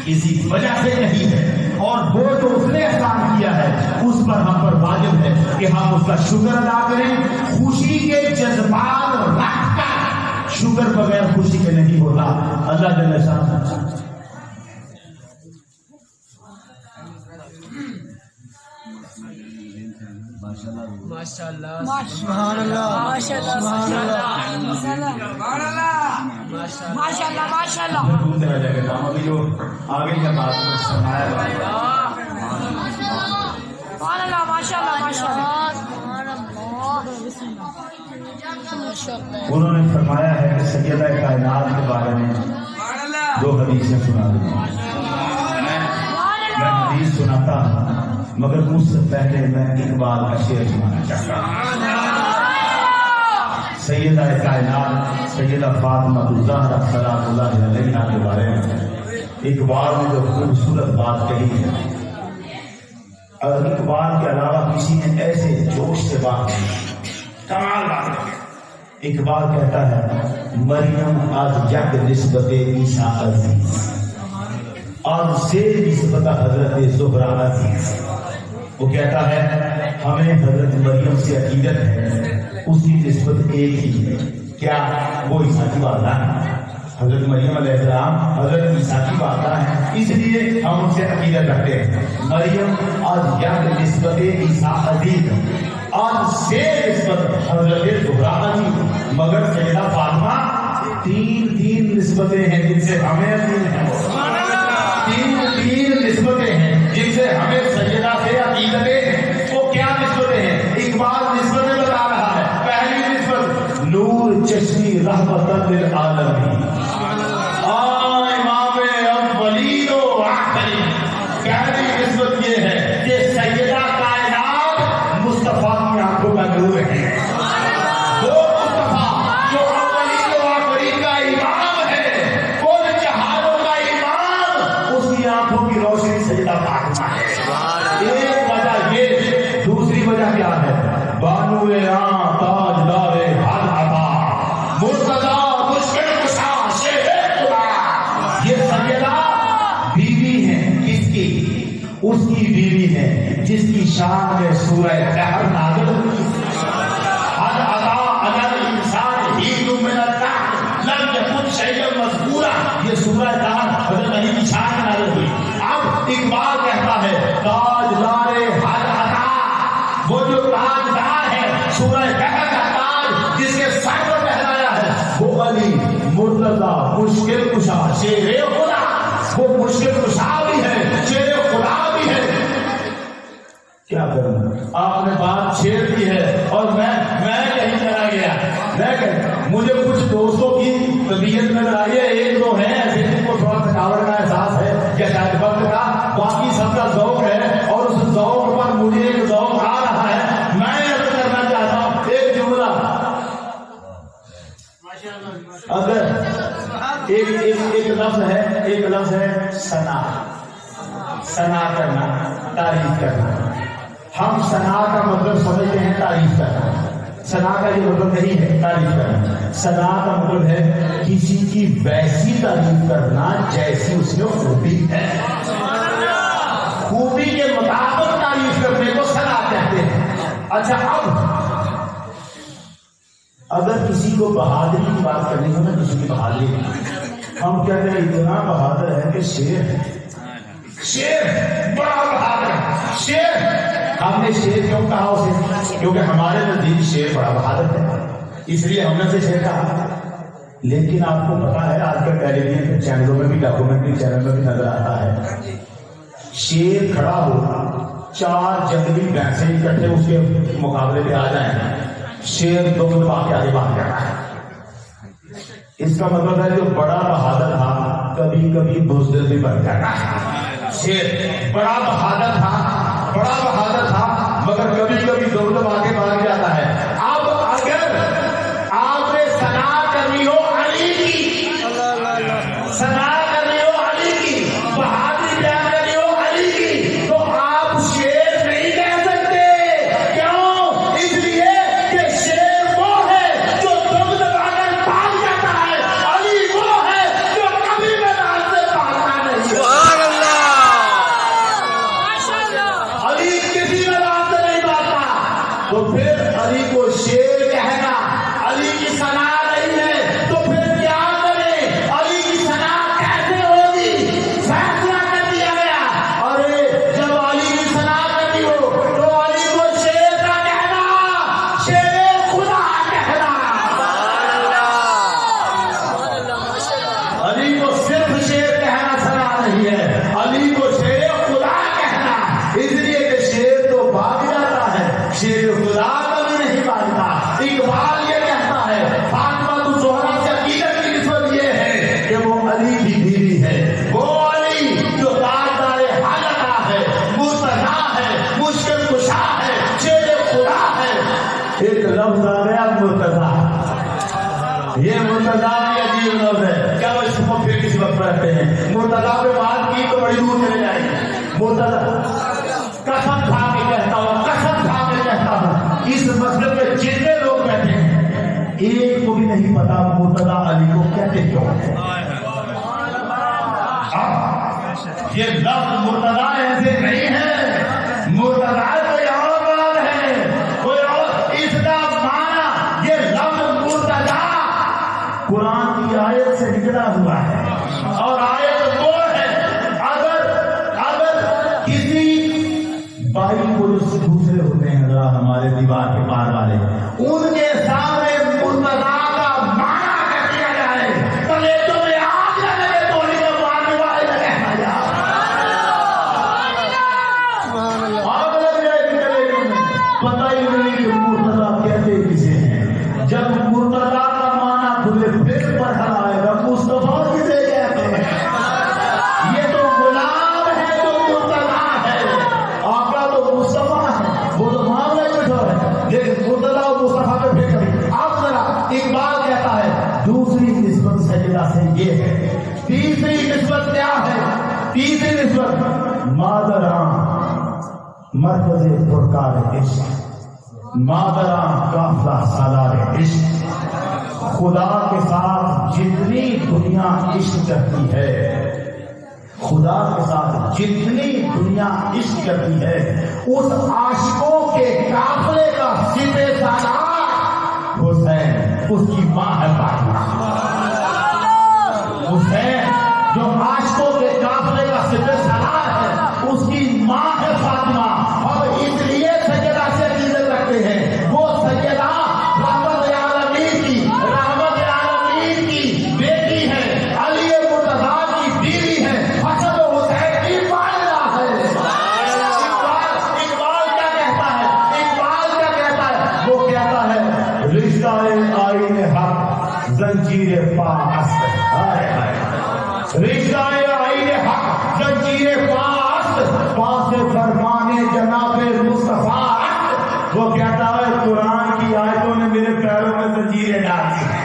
کسی وجہ سے نہیں ہے، اور وہ جو اس نے احسان کیا ہے اس پر ہم پر واجب ہے کہ ہم اس کا شکر ادا کریں، خوشی کے جذبات رکھ کر، شکر بغیر خوشی کے نہیں ہوتا۔ اللہ جل شانہ ماشاءاللہ سبحان اللہ ماشاءاللہ ماشاءاللہ ماشاءاللہ ابھی جو آگے کا بات سنایا انہوں نے فرمایا ہے کہ سیدہ کائنات کے بارے میں دو حدیثیں سنا دی، میں حدیث سناتا ہوں مگر اس سے پہلے میں اقبال کا شعر سنانا چاہتا ہوں۔ سیدہ کائنات سیدہ فاطمہ الزہرا صلوات اللہ علیہا کے بارے میں اقبال نے جو خوبصورت بات کہی ہے، اور اقبال کے علاوہ کسی نے ایسے جوش سے بات کی، کمال بات کی۔ اقبال کہتا ہے مریم از یک نسبت عیسیٰ عزیز اور سے نسبت حضرت زہرا عزیز۔ وہ کہتا ہے ہمیں حضرت مریم سے عقیدت ہے، اس کی نسبت ایک ہی ہے، کیا وہ عیسیٰ کی والدہ ہے؟ حضرت مریم علیہ السلام حضرت عیسیٰ کی والدہ ہے، اس لیے ہم ان سے عقیدت رکھتے ہیں۔ مریم آج یک نسبت عیسیٰ عزیز آج سے نسبت حضرت زہرا عزیز، مگر سیدہ فاطمہ تین نسبتیں ہیں جن سے ہمیں عقیدت ہے، تین نسبتیں ہیں جن سے ہمیں سیدہ سے عقیدتیں ہیں۔ وہ کیا نسبتیں ہیں؟ اقبال نسبتیں بتا رہا ہے۔ پہلی نسبت نور چشمی رحمت للعالمین، امام اولین و آخرین۔ پہلی نسبت یہ ہے کہ سیدہ کائنات مصطفیٰ کی آنکھوں کا نور ہے، وہ مصطفیٰ جو اولین و آخرین کا امام ہے، کل جہانوں کا امام، اس کی آنکھوں کی روشنی سیدہ فاطمہ ہے۔ ایک وجہ یہ، دوسری وجہ کیا ہے؟ بانو تاجدار ہر عطا مرتضی مشکل کشا شیخ خدا۔ یہ سیدہ بیوی ہے کس کی؟ اس کی بیوی ہے جس کی شان میں سورہ دہر نازل ہوئی۔ ہر عطا اگر انسان ہی من الدہر لم یکن شیئا مذکورا، یہ سورہ دہر حضرت علی کی شان میں نازل ہوئی۔ اب اقبال کہتا ہے تاجدار ہر عطا، وہ جو تاجدار ہے سورہ دہر کا تاج جس کے سر پر پہنایا ہے، وہ علی مرتضی مشکل کشا شیر خدا، وہ مشکل کشا بھی ہے، شیر خدا بھی ہے۔ کیا کروں؟ آپ نے بات چھیڑ دی ہے اور میں کہیں چلا گیا۔ مجھے کچھ دوستوں کی طبیعت میں آئی ہے، ایک دو ہیں ایسے جن کو تھوڑا تھکاوٹ کا احساس ہے یا شاید وقت کا، باقی سب کا ذوق ہے اور اس ذوق پر مجھے ایک ذوق آ رہا ہے۔ میں عرض کرنا چاہتا ہوں ایک جملہ، اگر ایک لفظ ہے ثنا کرنا، تعریف کرنا۔ ہم ثنا کا مطلب سمجھتے ہیں تعریف کرنا، ثنا کا یہ مطلب نہیں ہے تعریف کرنا۔ ثنا کا مطلب ہے کسی کی ویسی تعریف کرنا جیسی اس میں خوبی ہے، خوبی کے مطابق تعریف کرنے کو ثنا کہتے ہیں۔ اچھا، اب اگر کسی کو بہادری کی بات کرنی ہو نا، کسی کی بہادری، ہم کہتے ہیں اتنا بہادر ہے کہ شیر ہے، شیر بڑا بہادر ہے، شیر۔ ہم نے شیر کیوں کہا اسے؟ کیونکہ ہمارے نزدیک شیر بڑا بہادر ہے، اس لیے ہم نے اسے شیر کہا۔ لیکن آپ کو پتا ہے آج کل ٹیلی ویژن چینلوں میں بھی، ڈاکومنٹری چینل میں بھی نظر آتا ہے، شیر کھڑا ہو، چار جنگلی بھینسیں اکٹھے اس کے مقابلے پہ آ جائیں، شیر دو دبا کے آگے بھاگ جاتا ہے۔ اس کا مطلب ہے جو بڑا بہادر تھا کبھی کبھی بزدل بھی بن جاتا ہے۔ شیر بڑا بہادر تھا مگر کبھی کبھی دو دبا کے بھاگ جاتا ہے۔ اب اگر آپ نے ثنا کرنی ہو علی کی، ثنا کرنی ہو علی کی، بہادری بیان کرنی ہو علی کی، تو پھر علی کو شیر کہنا علی کی ثنا نہیں ہے، تو پھر کیا کرے؟ علی کی ثنا کیسے ہوگی؟ فیصلہ کر دیا گیا، ارے جب علی کی ثنا کرنی ہو تو علی کو شیر کا کہنا، شیر خدا کہنا۔ علی کو صرف شیر کہنا ثنا نہیں ہے، علی کو شیر خدا کہنا، اس لیے کہ شیر تو بھاگ جاتا ہے، شیر خدا کبھی نہیں بھاگتا۔ اقبال یہ کہتا ہے فاطمہ تو زہرا سے عقیدت کی نسبت یہ ہے کہ وہ علی کی بیوی ہے، وہ علی جو تاجدار حالتا ہے، مرتضیٰ ہے، مشکل کشا ہے، شیر خدا ہے۔ ایک لفظ آ گیا مرتضیٰ، یہ مرتضیٰ بھی عجیب لفظ ہے، کیا وہ اس کو پھر کسی وقت پڑھتے ہیں؟ مرتضیٰ پہ بات کی تو بڑی دور چلے جائیں گے۔ مرتضیٰ قسم کھا کے کہتا ہوں، قسم کھا کے کہتا ہوں، اس مسجد میں جتنے لوگ بیٹھے ہیں ایک کو بھی نہیں پتا مرتضیٰ علی کو کہتے کیوں ہیں۔ یہ لفظ مرتضیٰ ایسے نہیں ہے، مرتضیٰ کوئی اور بات ہے، کوئی اور، اس کا معنی یہ لفظ مرتضیٰ قرآن کی آیت سے نکلا ہوا ہے، اور آیت وہ ہے اگر کسی بھائی کو جو دوسرے ہوتے ہیں ذرا ہمارے دیوار کے پار والے، ان کے سامنے مرتضیٰ کا معنی کر دیا جائے، کلیجوں میں آگ نہ لگے تو ہی کو مارنے والے نہ کہنا جائے، آگ لگ جائے گی کلیجوں میں، پتہ ہی نہیں کہ مرتضیٰ کہتے کسے ہیں۔ جب مرتضیٰ کا معنی کھلے پھر پڑھا آئے گا مصطفیٰ کسے کہتے ہیں؟ یہ تو غلام ہے جو مرتضیٰ ہے، آقا تو مصطفیٰ ہے، وہ تو معاملہ کچھ ہے، لیکن مرتضیٰ اور مصطفیٰ پہ پھر کبھی آپ ذرا اقبال کہتا ہے دوسری نسبت سجدہ سے یہ ہے، تیسری نسبت کیا ہے؟ تیسری نسبت مادراں مرکز پرکار عشق، مادراں قافلہ سالار عشق، خدا کے ساتھ جتنی دنیا عشق کرتی ہے، خدا کے ساتھ جتنی دنیا عشق کرتی ہے، اس عاشقوں کے قافلے کا سپہ سالار حسین، اس کی ماں ہے فاطمہ۔ حسین جو عاشقوں کے قافلے کا سپہ سالار ہے، اس کی ماں ہے فاطمہ، اور اس لیے سیدہ سے عقیدت رکھتے ہیں، وہ سیدہ رحمت عالمین کی بیٹی ہے، علی مرتضیٰ کی بیوی ہے، حسن و حسین کی والدہ ہے۔ اقبال کیا کہتا ہے؟ اقبال کیا کہتا ہے؟ وہ کہتا ہے رشتہ آئین حق زنجیر پاست، رشتہ آئین حق زنجیر پاست، پاس فرمان جناب مصطفیٰ۔ وہ کہتا ہے قرآن کی آیتوں نے میرے پیروں میں زنجیریں ڈال دی ہیں،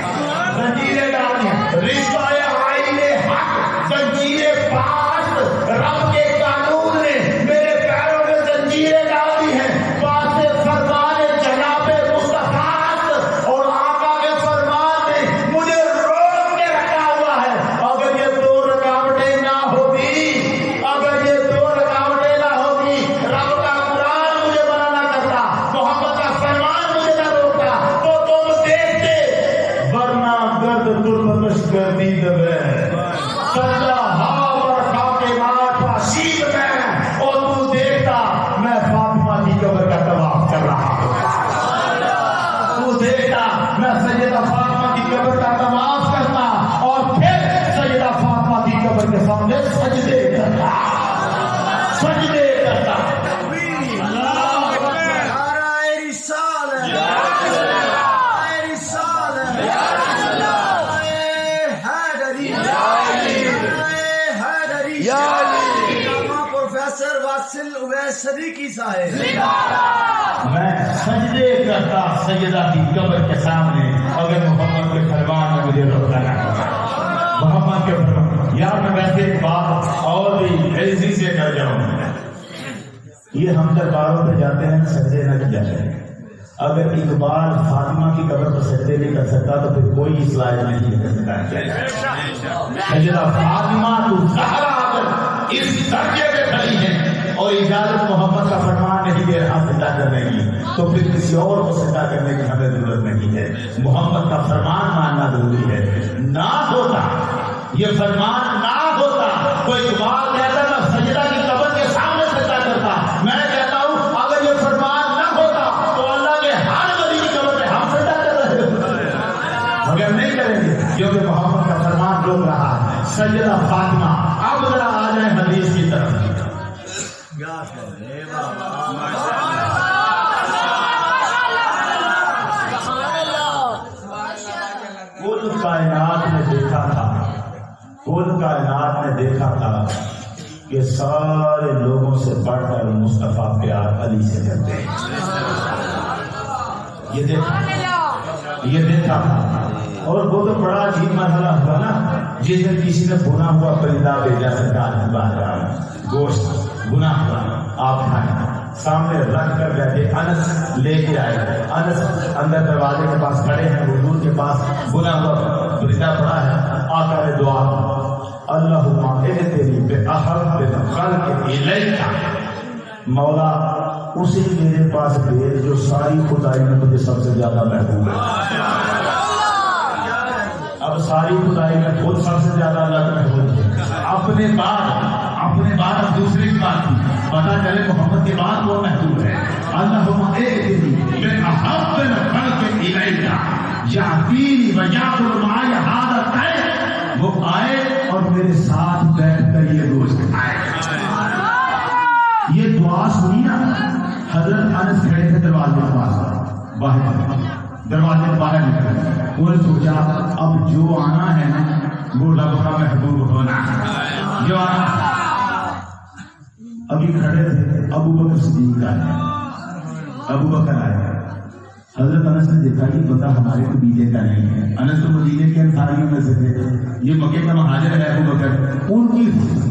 زنجیریں ڈال دی ہیں، رشتہ آئین حق زنجیر پاست، رب کے قانون نے میرے پیروں میں زنجیریں ڈال دی ہیں، پاس فرمان جناب مصطفیٰ، اور آقا کے فرمان نے مجھے روک کے رکھا ہوا ہے۔ اگر یہ دو رکاوٹیں نہ ہوتی، اگر یہ دو رکاوٹیں نہ ہوتی، رب کا قرآن مجھے منع نہ کرتا، محمد کا فرمان مجھے نہ روکتا، تو تم دیکھتے، ورنہ گرد تربتش کردی دبے سجدہ ہوا پر خاک مات پاشید میں، اور تو دیکھتا میں فاطمہ کی قبر کا طواف کر رہا ہوں، تو دیکھتا میں سیدہ فاطمہ کی قبر کا طواف کرتا، اور پھر سیدہ فاطمہ کی قبر کے سامنے سجدے کرتا، سجدے کرتا۔ پروفیسر واصل اویس صدیقی صاحب، میں سجدے کرتا سیدہ کی قبر کے سامنے، اگر محمد کے فرمان میں مجھے روکا نہ کرتا، محمد کے فرمان۔ یار میں ویسے ایک بات اور بھی ایزی سے کر جاؤں، یہ ہم درباروں پہ جاتے ہیں سجدے نہ کیا جائے، اگر اقبال فاطمہ کی قبر پر سجدے نہیں کر سکتا تو پھر کوئی اصلاح نہیں کر سکتا۔ سیدہ فاطمہ تو زہرا اگر اس درجے پہ کھڑی ہے اور اجازت محمد کا فرمان نہیں دے رہا سجدہ کرنے کی، تو پھر کسی اور کو سجدہ کرنے کی ہمیں ضرورت نہیں ہے، محمد کا فرمان ماننا ضروری ہے۔ نہ ہوتا یہ فرمان، نہ ہوتا کوئی اقبال کہتا میں سجدہ کی قبر کے سامنے سجدہ کرتا، میں کہتا ہوں اگر یہ فرمان نہ ہوتا تو اللہ کے ہر ولی کی قبر پہ ہم سجدہ کر رہے ہوتے، مگر نہیں کریں گے کیونکہ محمد کا فرمان روک رہا ہے۔ سجدہ فاطمہ۔ اب ذرا آ جائیں حدیث کی طرف۔ کل کائنات نے دیکھا تھا، کل کائنات نے دیکھا تھا کہ سارے لوگوں سے بڑھ کر مصطفیٰ پیار علی سے کرتے ہیں، یہ دیکھا تھا۔ اور وہ تو بڑا عجیب مرحلہ ہوا نا، جس دن کسی نے بنا ہوا پرندہ بھیجا سرکار کی بارگاہ میں، گوشت بنا ہوا آپ کھائیں، سامنے رکھ کر بیٹھے، انس لے کے آئے، انس اندر دروازے کے پاس کھڑے ہیں، حضور کے پاس بنا ہوا پرندہ پڑا ہے، آقا نے دعا اللہم اغفرلی بأحب الخلق الیک، مولا اسی میرے پاس بھیج جو ساری خدائی میں مجھے سب سے زیادہ محبوب ہے۔ اب ساری خدائی میں خود سب سے زیادہ اللہ محبوب ہے، اپنے بعد اب دوسرے کی بات پتا چلے محمد کے بعد وہ محبوب ہے۔ اللہم اغفرلی بأحب الخلق الیک یأتینی ویأکل معی ھذا الطعام، وہ آئے اور میرے ساتھ بیٹھ کر یہ گوشت کھائے۔ یہ دعا سنی نا، حضرت انس کھڑے تھے دروازے کے پاس، باہر دروازے باہر نکلے، انہوں نے سوچا اب جو آنا ہے نا وہ رب کا محبوب ہونا ہے، جو آنا۔ ابھی کھڑے تھے، ابو بکر صدیق آئے، ابو بکر آئے، حضرت انس نے دیکھا کہ پتہ ہمارے قبیلے کا نہیں ہے، انس تو مدینے کے انصاریوں میں سے تھے، یہ مکے کا مہاجر ہے ابو بکر، ان کی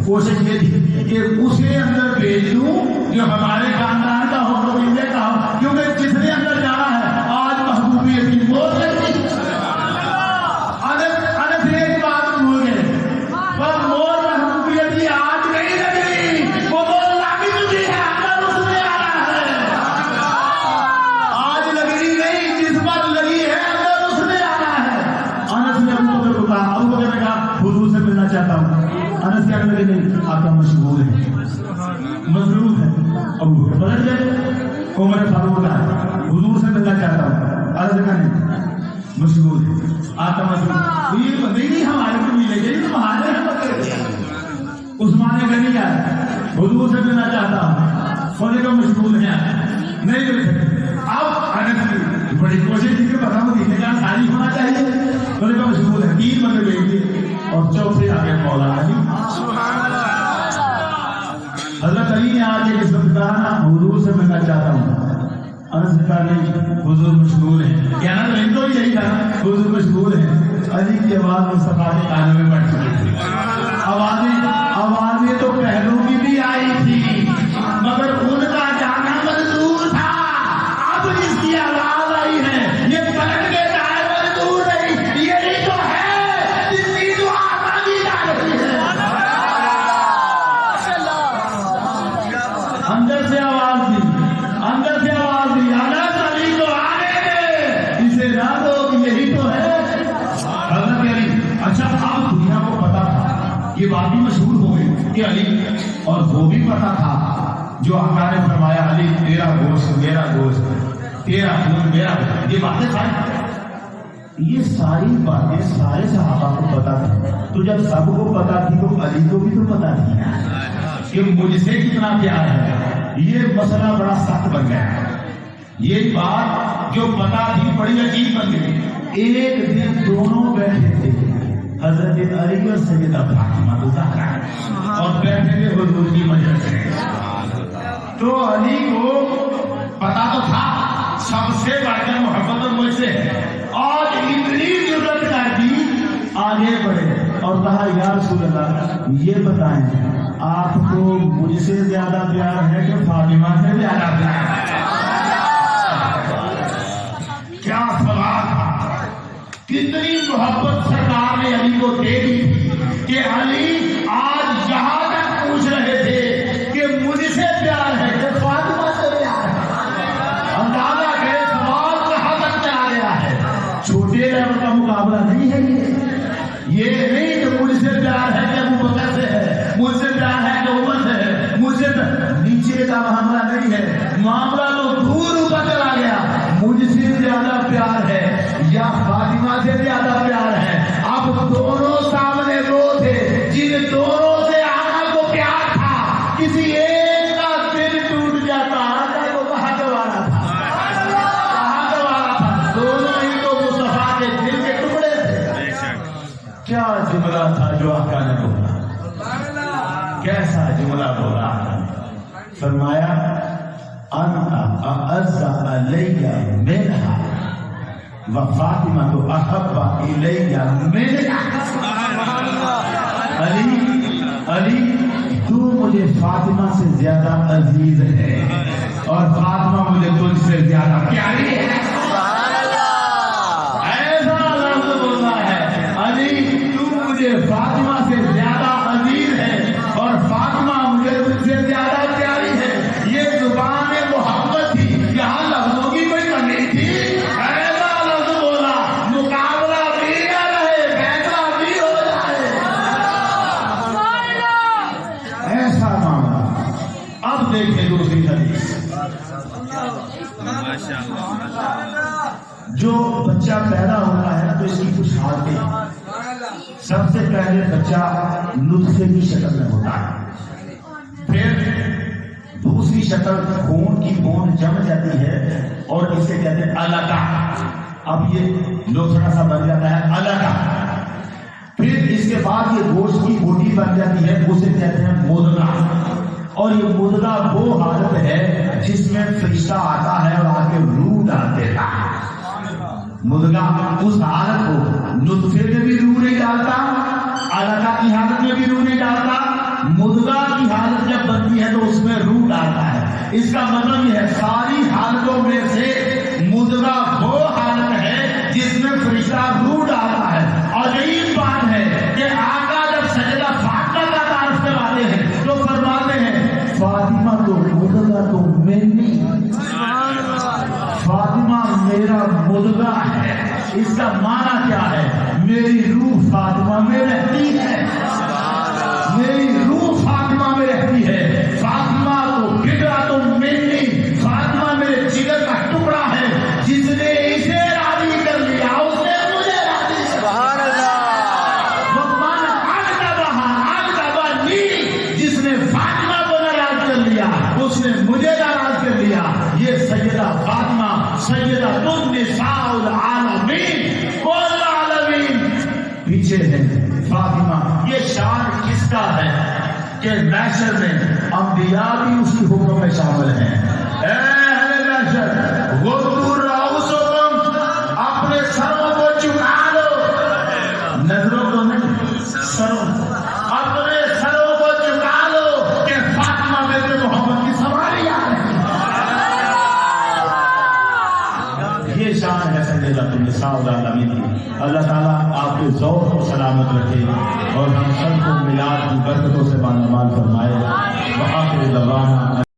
کوشش یہ تھی کہ اسے اندر بھیج دوں جو ہمارے خاندان کا ہو، قبیلے کا ہو، کیونکہ جس نے اندر جانا ہے آج محبوبیت کی موت لگتی۔ انس ایک بات بھول گئے، پر موت محبوبیت کی آج نہیں لگ رہی، وہ موت لاگی چکی ہے، اندر اس نے آنا ہے، آج لگ رہی نہیں، جس پر لگی ہے اندر اس نے آنا ہے۔ انس نے ابو بکر کو کہا، ابو بکر نے کہا حضور سے ملنا چاہتا ہوں۔ انس کہنے لگے نہیں، آپ کا مشغول ہے، مضرور ہے۔ ابو بکر بدل گئے، عمر فاروق کا حضور سے ملنا چاہتا ہوں، عرض کرنے مشغول ہے، آتا مشغول، یہ بندے نہیں ہمارے کو ملے گے، یہ مہاجر ہیں۔ عثمان غنی آئے، حضور سے ملنا چاہتا ہوں، سونے کا مشغول ہے، نہیں مل سکتے۔ اب انس کی بڑی کوشش کی کہ پتا مدینے کا خالی ہونا چاہیے، سونے کا مشغول ہے، 3 بندے بھیج دیے اور چوتھے آگے مولا علی۔ حضرت علی نے آج ایک اسم کہا نا حضور سے ملنا چاہتا ہوں، انس نے کہا نہیں حضور مشغول ہے، کہنا تو ان کو بھی یہی تھا حضور مشغول ہے۔ علی کی آواز مصطفیٰ کے کانوں میں بڑھ چکی تھی، آوازیں تو پہلوں کی بھی آئی تھی مگر ان کا جانا منظور تھا، اب جس کی آواز آئی ہے یہ پلٹ کے جائے منظور نہیں، یہی تو ہے جس کی دعا مانگی جا رہی ہے۔ اندر سے آواز دی، اندر سے آواز دی، انس علی کو آنے دے، اسے نہ دو، یہی تو ہے حضرت علی۔ اچھا اب دنیا کو پتا تھا، یہ بات بھی مشہور ہو گئی کہ علی، اور وہ بھی پتا تھا جو آقا نے فرمایا علی تیرا گوشت میرا گوشت، تیرا خون میرا خون، یہ باتیں ساری، یہ ساری باتیں سارے صحابہ کو پتا تھی۔ تو جب سب کو پتا تھی تو علی کو بھی تو پتا تھی کہ مجھ سے کتنا پیار ہے، یہ مسئلہ بڑا سخت بن گیا ہے۔ یہ بات جو پتا تھی بڑی عجیب بن گئی۔ ایک دن دونوں بیٹھے تھے، حضرت علی اور سیدہ فاطمہ الزہرا، اور بیٹھے تھے حضور کی مجلس میں۔ تو علی کو پتا تو تھا سب سے بڑھ کر محبت مجھ سے ہے، اور اتنی ضرورت کر دی، آگے بڑھے اور کہا یا رسول اللہ یہ بتائیں آپ کو مجھ سے زیادہ پیار ہے کہ فاطمہ سے زیادہ پیار ہے؟ کیا سوال تھا، کتنی محبت سرکار نے علی کو دے دی کہ علی آج یہاں تک پوچھ رہے تھے کہ مجھ سے نہیں ہے, معاملہ تو دور اوپر چلا گیا. مجھ سے زیادہ پیار ہے یا فاطمہ سے زیادہ پیار ہے؟ اب دونوں سامنے وہ تھے جن دونوں سے آقا کو پیار تھا. کسی ایک کا دل ٹوٹ جاتا, آقا کو کہاں گوارا تھا, کہاں گوارا تھا. دونوں ہی تو مصطفیٰ کے دل کے ٹکڑے تھے. کیا جملہ تھا جو آقا نے بولا, کیسا جملہ بولا. فرمایا انت اعز علی منها وفاطمہ احب الی منها. علی تو مجھے فاطمہ سے زیادہ عزیز ہے اور فاطمہ مجھے تجھ سے زیادہ پیاری ہے. ایسا لفظ بولنا ہے, علی تو مجھے فاطمہ سے زیادہ عزیز ہے اور فاطمہ مجھے تجھ سے زیادہ پیاری ہے. یہ زبان محبت تھی, یہاں لفظوں کی کوئی کمی تھی. ایسا لفظ بولا, مقابلہ بھی نہ رہے, فیصلہ بھی ہو جائے. ایسا معاملہ. اب دیکھیں دوسری حدیث. جو بچہ پیدا ہوتا ہے تو اس کی کچھ حالتیں ہیں. سب سے پہلے بچہ نطفے کی شکل میں ہوتا ہے, پھر دوسری شکل خون کی بوند جم جاتی ہے اور اسے کہتے ہیں علقہ. اب یہ لوتھڑا سا بن جاتا ہے علقہ. پھر اس کے بعد یہ گوشت کی بوٹی بن جاتی ہے, اسے کہتے ہیں مدغہ. اور یہ مدغہ وہ حالت ہے جس میں فرشتہ آتا ہے اور آ کے روح ڈال دیتا ہے. مدغہ اس حالت کو نطفے میں بھی روح نہیں ڈالتا, علقہ کی حالت میں بھی روح نہیں ڈالتا, مدغہ کی حالت جب بنتی ہے تو اس میں روح ڈالتا ہے. اس کا مطلب یہ ہے ساری حالتوں میں سے مدغہ وہ حالت ہے جس میں فرشتہ روح ڈالتا ہے. اور یہی بات ہے کہ آقا جب سجدہ فاطمہ کا تعارف کرواتے ہیں تو فرماتے ہیں فاطمہ تو مدغہ تو منی, فاطمہ میرا مدغہ ہے. اس کا معنی کیا ہے؟ میری روح فاطمہ میں رہتی ہے, میری روح فاطمہ میں رہتی ہے. فاطمہ تو فکرہ تو منی, فاطمہ میرے جگر کا ٹکڑا ہے. جس نے اسے راضی کر لیا اس نے مجھے راضی کر لیا. جس نے فاطمہ کو ناراض کر لیا اس نے مجھے ناراض کر لیا. یہ سیدہ فاطمہ سیدہ النساء العالمین والعالمین پیچھے ہے فاطمہ. یہ شان کس کا ہے کہ محشر میں انبیاء بھی اس کی حکم میں شامل ہیں. اے اہل محشر, غضوا رؤوسکم, اپنے سروں کو جھکا لو, نظروں کو نہیں, سروں, اپنے سروں کو جھکا لو کہ فاطمہ بیٹے محمد کی سواری آ رہی ہے. یہ شان ہے سیدہ النساء العالمین کی. اللہ تعالیٰ آپ کے ذوق کو سلامت رکھے اور ہم سب کو میلاد کی برکتوں سے مالا مال فرمائے. وآخر دعوانا